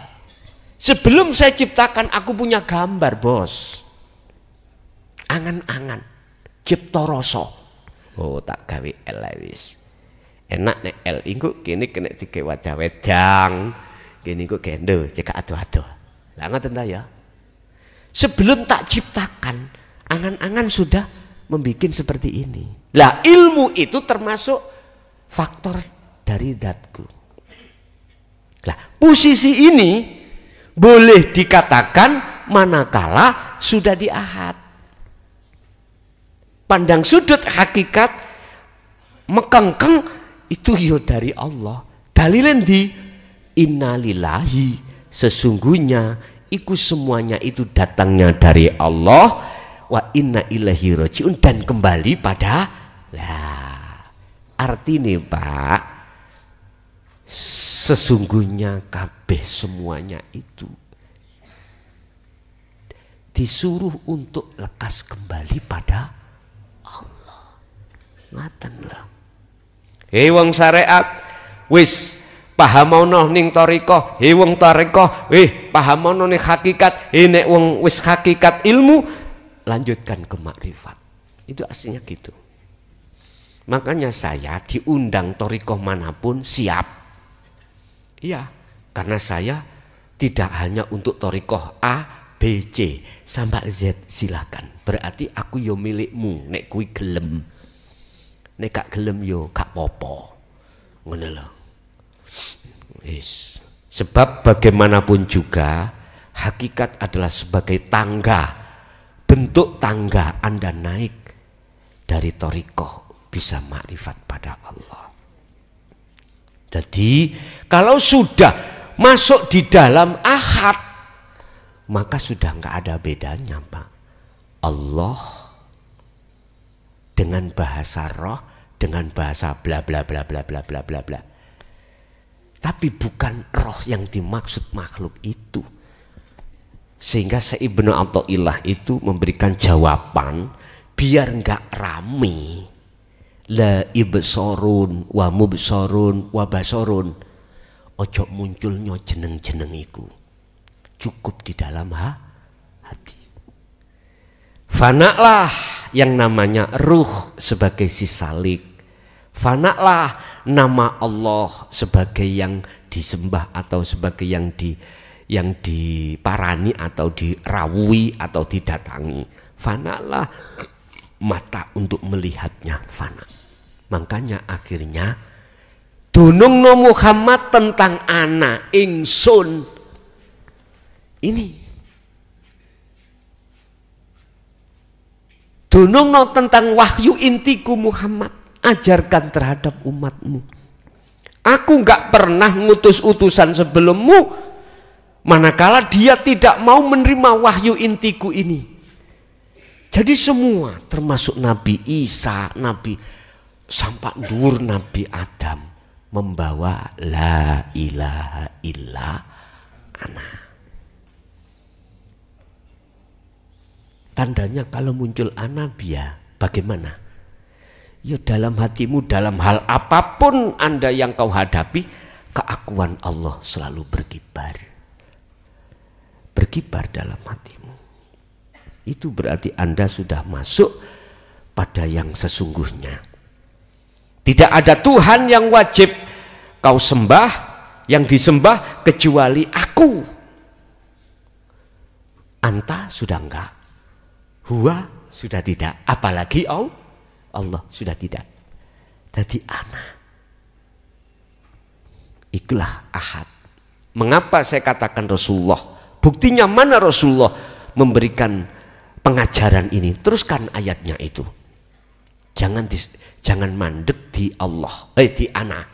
Sebelum saya ciptakan aku punya gambar, Bos. Angan-angan, cipta rasa. Oh, tak gawe L wis. Enak nek L iku kene kena dike wajah wedang. Kene iku gendo cekak ado-ado. Lah ngoten ta ya. Sebelum tak ciptakan, angan-angan sudah membuat seperti ini. Lah ilmu itu termasuk faktor dari zatku. Lah posisi ini boleh dikatakan manakala sudah diahad. Pandang sudut hakikat mekengkeng itu yo dari Allah. Dalilin di innalillahi, sesungguhnya iku semuanya itu datangnya dari Allah, wa inna ilaihi rajiun, dan kembali pada lah. Artinya Pak, sesungguhnya kabeh semuanya itu disuruh untuk lekas kembali pada Allah. Ngaten lah. Hei wong syariat, wis pahamono ning thariqah, he wong thariqah, pahamono ning hakikat, nek wong wis hakikat ilmu, lanjutkan ke makrifat. Itu aslinya gitu. Makanya saya diundang thariqah manapun siap. Iya, karena saya tidak hanya untuk thariqah A, B, C sampai Z, silakan. Berarti aku yo milikmu, nek kuwi gelem. Nek gak gelem yo gak apa-apa. Ngono lho. Yes. Sebab bagaimanapun juga hakikat adalah sebagai tangga, bentuk tangga Anda naik dari thariqah bisa makrifat pada Allah. Jadi kalau sudah masuk di dalam ahad, maka sudah nggak ada bedanya Pak. Allah dengan bahasa roh, dengan bahasa bla bla bla bla bla bla bla bla. Tapi bukan roh yang dimaksud makhluk itu. Sehingga Ibnu Athaillah itu memberikan jawaban biar nggak rame. La ibsorun wa mubsorun wa basorun. Ojo munculnya jeneng-jeneng iku. Cukup di dalam hati. Fanaklah yang namanya ruh sebagai si salik. Fanaklah nama Allah sebagai yang disembah atau sebagai yang diparani atau dirawui atau didatangi. Fanalah mata untuk melihatnya fana. Makanya akhirnya dunungno Muhammad tentang anak ingsun ini. Dunungno tentang wahyu intiku Muhammad, ajarkan terhadap umatmu. Aku nggak pernah ngutus utusan sebelummu, manakala dia tidak mau menerima wahyu intiku ini. Jadi semua, termasuk Nabi Isa, Nabi sampai nur Nabi Adam, membawa la ilaha illa ana. Tandanya kalau muncul anabia, bagaimana? Ya dalam hatimu, dalam hal apapun Anda yang kau hadapi, keakuan Allah selalu berkibar. Berkibar dalam hatimu. Itu berarti Anda sudah masuk pada yang sesungguhnya. Tidak ada Tuhan yang wajib kau sembah, yang disembah kecuali aku. Anta sudah enggak. Huwa sudah tidak, apalagi Allah sudah tidak. Jadi anak. Itulah ahad. Mengapa saya katakan Rasulullah? Buktinya mana Rasulullah memberikan pengajaran ini? Teruskan ayatnya itu. Jangan mandek di Allah, di anak.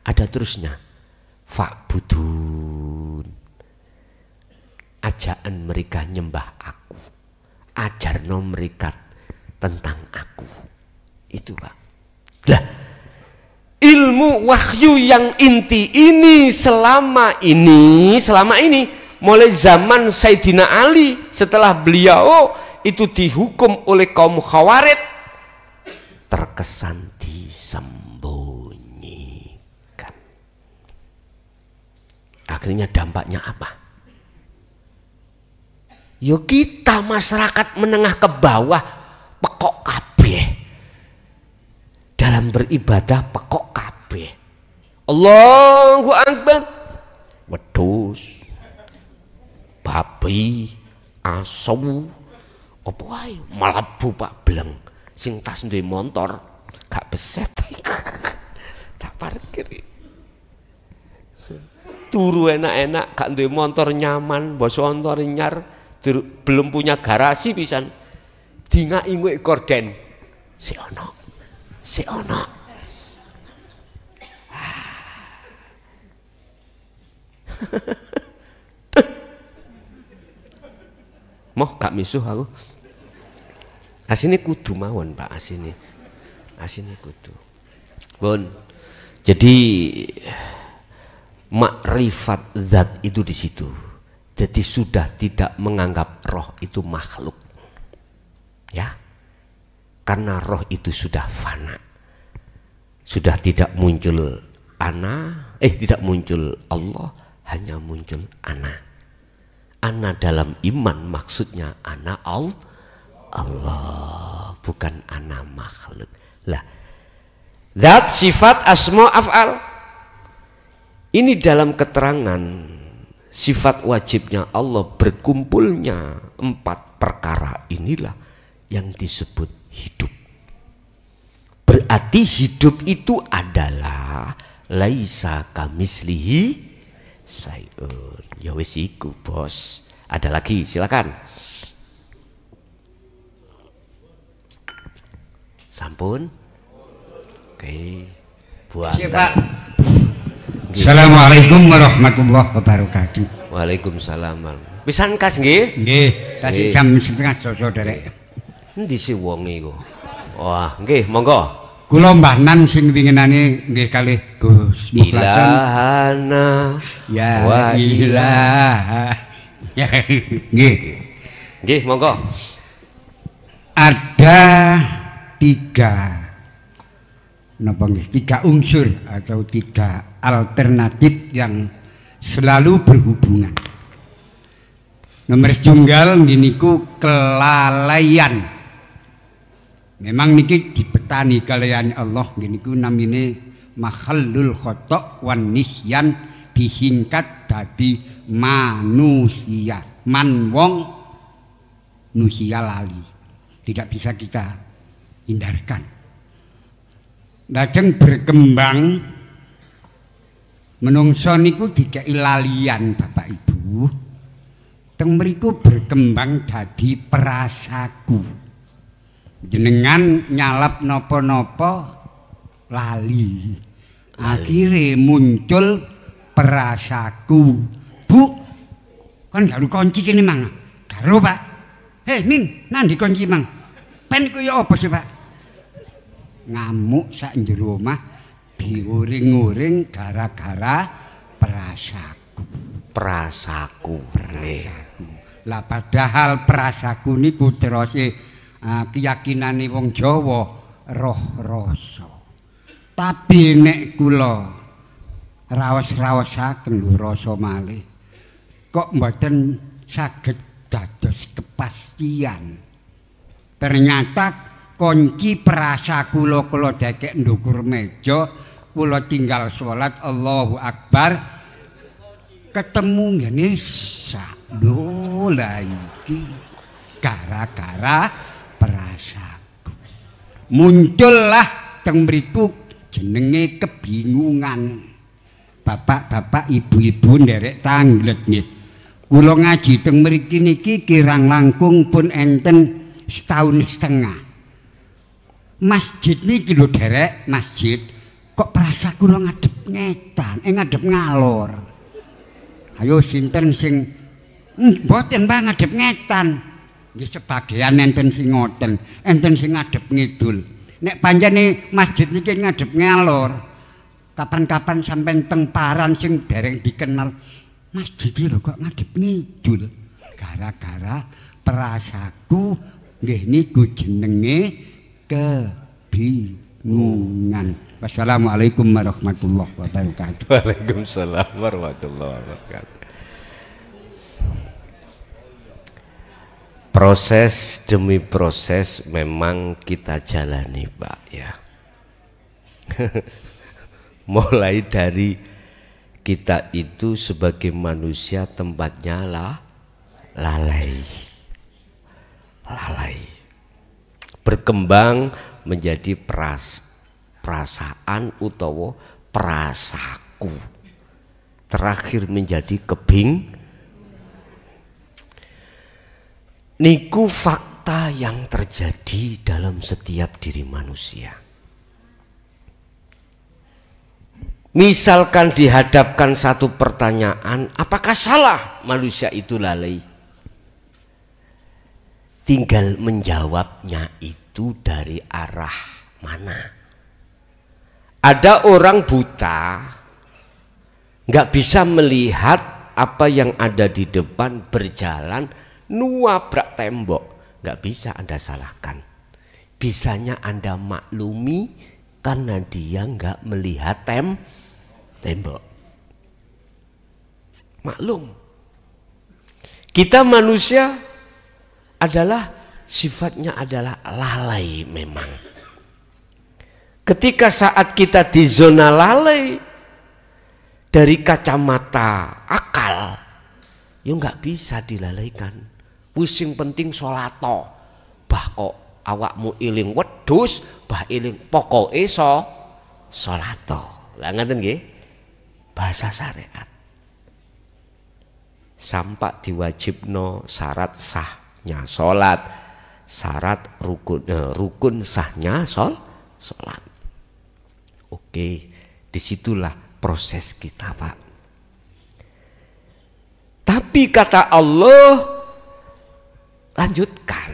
Ada terusnya. Fa'budun. Ajaan mereka nyembah aku. Ajarno mereka tentang aku. Itu Pak. Lah, ilmu wahyu yang inti ini selama ini mulai zaman Sayyidina Ali, setelah beliau itu dihukum oleh kaum Khawarij, terkesan disembunyikan. Akhirnya dampaknya apa? Yo kita masyarakat menengah ke bawah pekok kabeh. Dalam beribadah pekok kabeh. Allahu Akbar. Wedhus. Babi, asu, apa wae mlebu Pak Bleng. Sing tas duwe motor gak beset. Tak parkir. Turu enak-enak, gak duwe motor nyaman, basa motor nyar, belum punya garasi pisan. Dingaki nguk korden. Si ono. Moh gak misuh aku. Asine kudu mawon Pak, asine kudu. Pun. Jadi makrifat zat itu di situ. Jadi sudah tidak menganggap roh itu makhluk. Ya. Karena roh itu sudah fana. Sudah tidak muncul tidak muncul Allah, hanya muncul ana. Ana dalam iman maksudnya ana Allah, bukan ana makhluk. Lah, zat, sifat, asma, af'al. Ini dalam keterangan sifat wajibnya Allah, berkumpulnya 4 perkara inilah yang disebut hidup. Berarti hidup itu adalah laisa kamislihi sayun. Ya wis iku bos. Ada lagi, silakan. Sampun. Oke. Buat Pak. Assalamualaikum warahmatullahi wabarakatuh. Waalaikumsalam. Pisan kas nggih? Nggih, tadi jam 11:30 derek. Endi sih wong iku? Wah, nggih, monggo. Kula Mbah Nan sing winginane nggih kalih Gus Mukhlasan. Ilahana Ya wa ilah. Ya nggih. Nggih, monggo. Ada 3 unsur atau 3 alternatif yang selalu berhubungan. Nomor setunggal niku kelalaian. Memang niki dipetani kalian Allah niku namine mahallul khata' wan nisyan, disingkat dadi manusia. Man wong nusia lali. Tidak bisa kita hindarkan. Lajeng berkembang menungso niku dikei lalian Bapak Ibu. Teng mriku berkembang dadi prasaku. Jenengan nyalap nopo-nopo lali. Akhirnya muncul prasaku. Bu, kan garu kunci kene mang. Garu Pak. Hei Nin, nandi kunci mang. Pen iku ya apa sih Pak? Ngamuk sak njero omah diuring-uring gara-gara prasaku. Prasaku. Lah padahal prasaku niku terose keyakinane wong Jawa roh rasa. Tapi nek kula raos-raosaken lho rasa malih kok mboten saged dados kepastian. Ternyata kunci prasa kula dekek ndukur meja, kula tinggal salat Allahu Akbar ketemu ngene sak lho la iki gara-gara prasaku. Muncullah teng mriku jenenge kebingungan. Bapak-bapak, ibu-ibu nderek tanglet nggih. Kula ngaji teng mriki niki kirang langkung pun enten setahun setengah. Masjid niki lho derek, masjid kok prasaku kula ngadep ngetan, ngadep ngalor. Ayo sinten sing mboten Mbah ngadep ngetan. Nggih sebagian enten sing ngoten, enten sing ngadep ngidul. Nek panjane masjid niki ngadep ngalor, kapan-kapan sampean teng paran sing dereng dikenal, masjid lho kok ngadep ngidul. Gara-gara prasaku nggih niku jenenge kebingungan. Wassalamualaikum warahmatullahi wabarakatuh. Waalaikumsalam warahmatullahi wabarakatuh. Proses demi proses memang kita jalani, Pak, ya. Mulai dari kita itu sebagai manusia tempatnya lalai, berkembang menjadi perasaan utawa prasaku, terakhir menjadi niku fakta yang terjadi dalam setiap diri manusia. Misalkan dihadapkan satu pertanyaan, apakah salah manusia itu lalai? Tinggal menjawabnya itu dari arah mana. Ada orang buta, nggak bisa melihat apa yang ada di depan, berjalan nuabrak tembok, nggak bisa Anda salahkan. Bisanya Anda maklumi karena dia nggak melihat tembok. Maklum. Kita manusia adalah sifatnya adalah lalai memang. Ketika saat kita di zona lalai dari kacamata akal, ya nggak bisa dilalaikan. Pusing penting sholato, bah kok awakmu iling wedhus, bah iling pokoke sholato. Lah ngaten nggih? Bahasa syariat. Sampak diwajibno syarat sahnya sholat, syarat rukun sahnya sholat. Oke, disitulah proses kita, Pak. Tapi kata Allah, lanjutkan.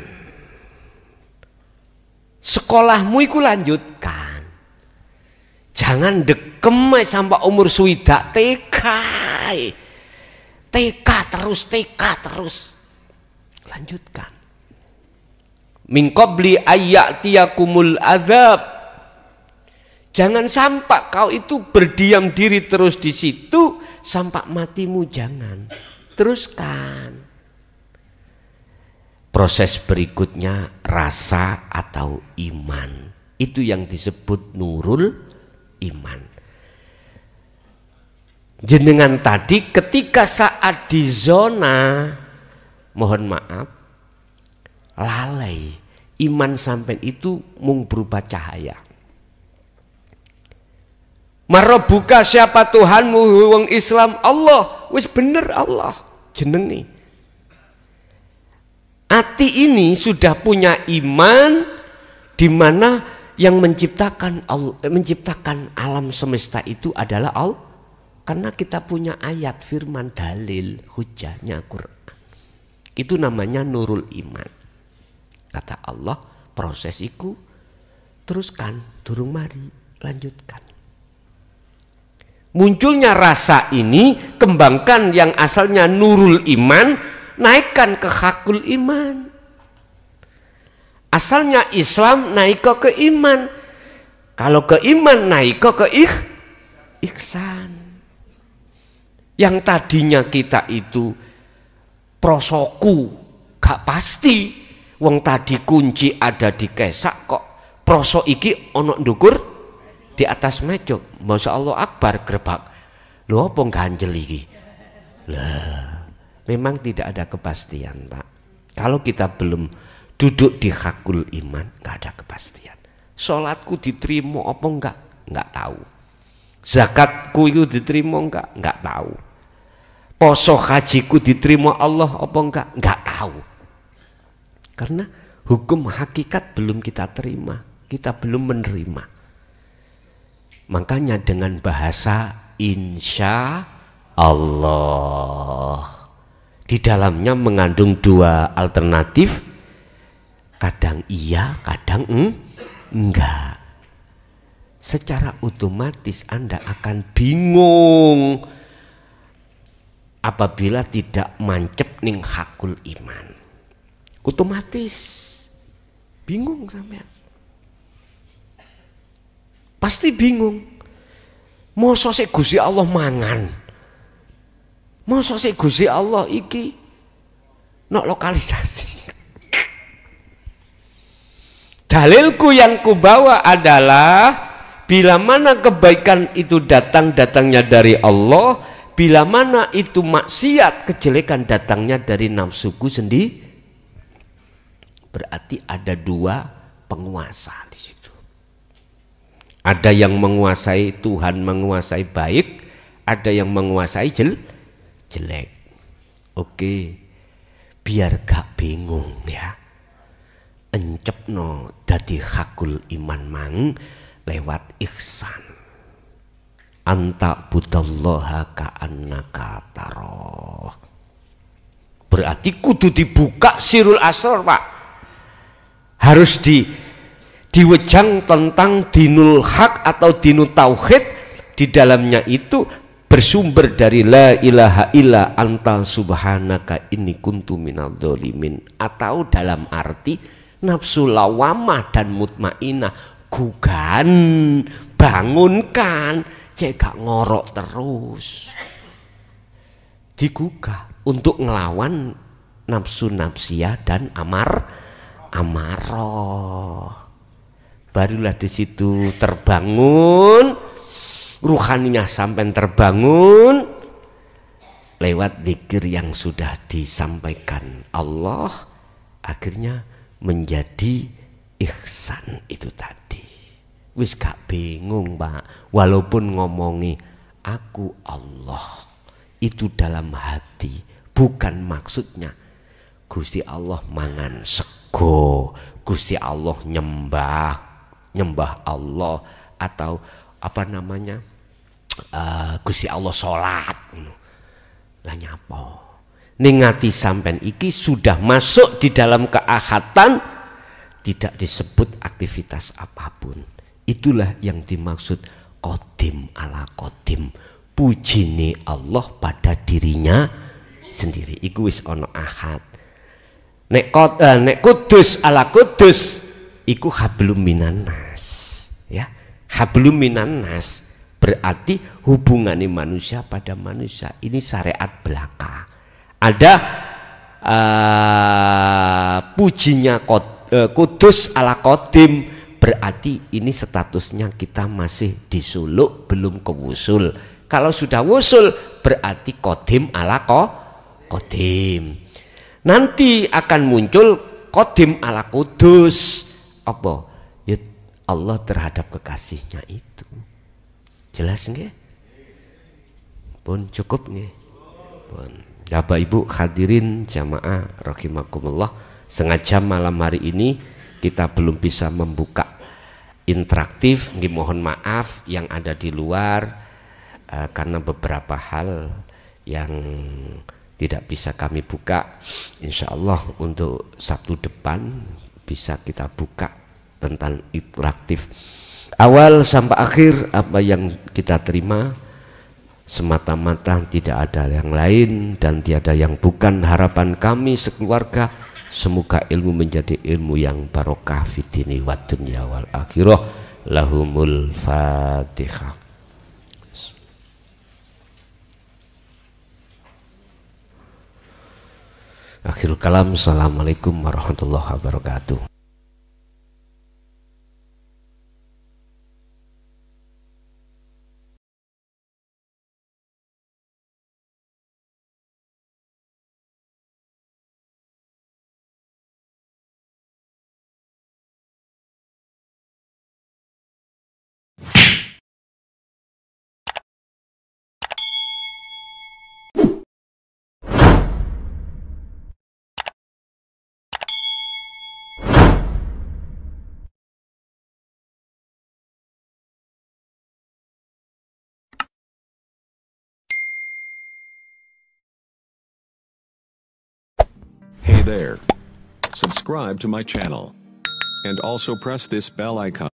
Sekolahmu iku lanjutkan. Jangan dekem sampai umur swidak TK. TK terus. Lanjutkan. Min qabli ayyatiyakumul adzab. Jangan sampai kau itu berdiam diri terus di situ sampai matimu, jangan. Teruskan. Proses berikutnya rasa atau iman. Itu yang disebut nurul iman. Jenengan tadi ketika saat di zona, mohon maaf, lalai, iman sampai itu mung berupa cahaya. Marabuka, siapa Tuhanmu? Wong Islam Allah, wis bener Allah jenenge. Ati ini sudah punya iman di mana yang menciptakan alam semesta itu adalah Allah. Karena kita punya ayat firman dalil hujahnya Quran. Itu namanya nurul iman. Kata Allah, proses itu teruskan, durung mari, lanjutkan. Munculnya rasa ini, kembangkan yang asalnya nurul iman, naikkan ke hakul iman. Asalnya Islam naik ke iman. Kalau ke iman naik ke ihsan. Yang tadinya kita itu prosoku gak pasti. Wong tadi kunci ada di kesak kok proso iki ono ndukur di atas meja. Masya Allah akbar gerbak. Lho apa ganjel iki? Lah. Memang tidak ada kepastian, Pak. Kalau kita belum duduk di hakul iman, nggak ada kepastian. Sholatku diterima apa nggak tahu. Zakatku itu diterima nggak tahu. Poso hajiku diterima Allah apa nggak tahu. Karena hukum hakikat belum kita terima, kita belum menerima. Makanya dengan bahasa insya Allah. Di dalamnya mengandung dua alternatif, kadang iya, kadang enggak. Secara otomatis Anda akan bingung apabila tidak mancep ning hakul iman. Otomatis bingung sampean. Pasti bingung. Mosok sik Gusti Allah mangan. Masa sih Gusti Allah iki nok lokalisasi. Dalilku yang kubawa adalah bila mana kebaikan itu datangnya dari Allah, bila mana itu maksiat, kejelekan datangnya dari nafsuku sendiri. Berarti ada dua penguasa di situ. Ada yang menguasai, Tuhan menguasai baik, ada yang menguasai jelek. Oke, biar gak bingung ya. Encepno dadi hakul iman mang lewat ihsan. Anta budallaha ka'annaka taroh. Berarti kudu dibuka sirul asrar, Pak. Harus diwejang tentang dinul hak atau dinul tauhid. Di dalamnya itu bersumber dari la ilaha illa anta subhanaka inni kuntu minadz dzalimin, atau dalam arti nafsu lawamah dan mutmainah gugan, bangunkan, cek gak ngorok terus, digugah untuk ngelawan nafsu nafsiyah dan amarah. Barulah di situ terbangun ruhaninya, sampai terbangun lewat zikir yang sudah disampaikan Allah, akhirnya menjadi ihsan itu tadi. Wis gak bingung, Pak, walaupun ngomongi aku Allah itu dalam hati, bukan maksudnya Gusti Allah mangan sego, Gusti Allah nyembah Allah, atau apa namanya Gusti Allah sholat lah nyapo. Ningati sampen iki sudah masuk di dalam keahatan, tidak disebut aktivitas apapun. Itulah yang dimaksud qadim ala qadim, pujine Allah pada dirinya sendiri. Iku wis ono ahad. Nek kudus ala kudus iku hablum minan nas, ya. Hablum minan nas berarti hubungannya manusia pada manusia. Ini syariat belaka. Ada pujinya kudus ala qadim, berarti ini statusnya kita masih di suluk, belum ke wusul. Kalau sudah wusul berarti qadim ala qadim. Nanti akan muncul qadim ala kudus. Apa? Ya, Allah terhadap kekasihnya itu. Jelas nggih? Pun cukup nggih? Pun. Bapak Ibu hadirin jamaah rahimakumullah, sengaja malam hari ini kita belum bisa membuka interaktif, mohon maaf yang ada di luar karena beberapa hal yang tidak bisa kami buka. Insya Allah untuk Sabtu depan bisa kita buka tentang interaktif awal sampai akhir. Apa yang kita terima semata-mata, tidak ada yang lain dan tiada yang bukan. Harapan kami sekeluarga, semoga ilmu menjadi ilmu yang barokah fitini wa dunya wal akhirah. Lahumul Fatihah. Akhirul kalam. Assalamualaikum warahmatullahi wabarakatuh. Hey there. Subscribe to my channel. And also press this bell icon.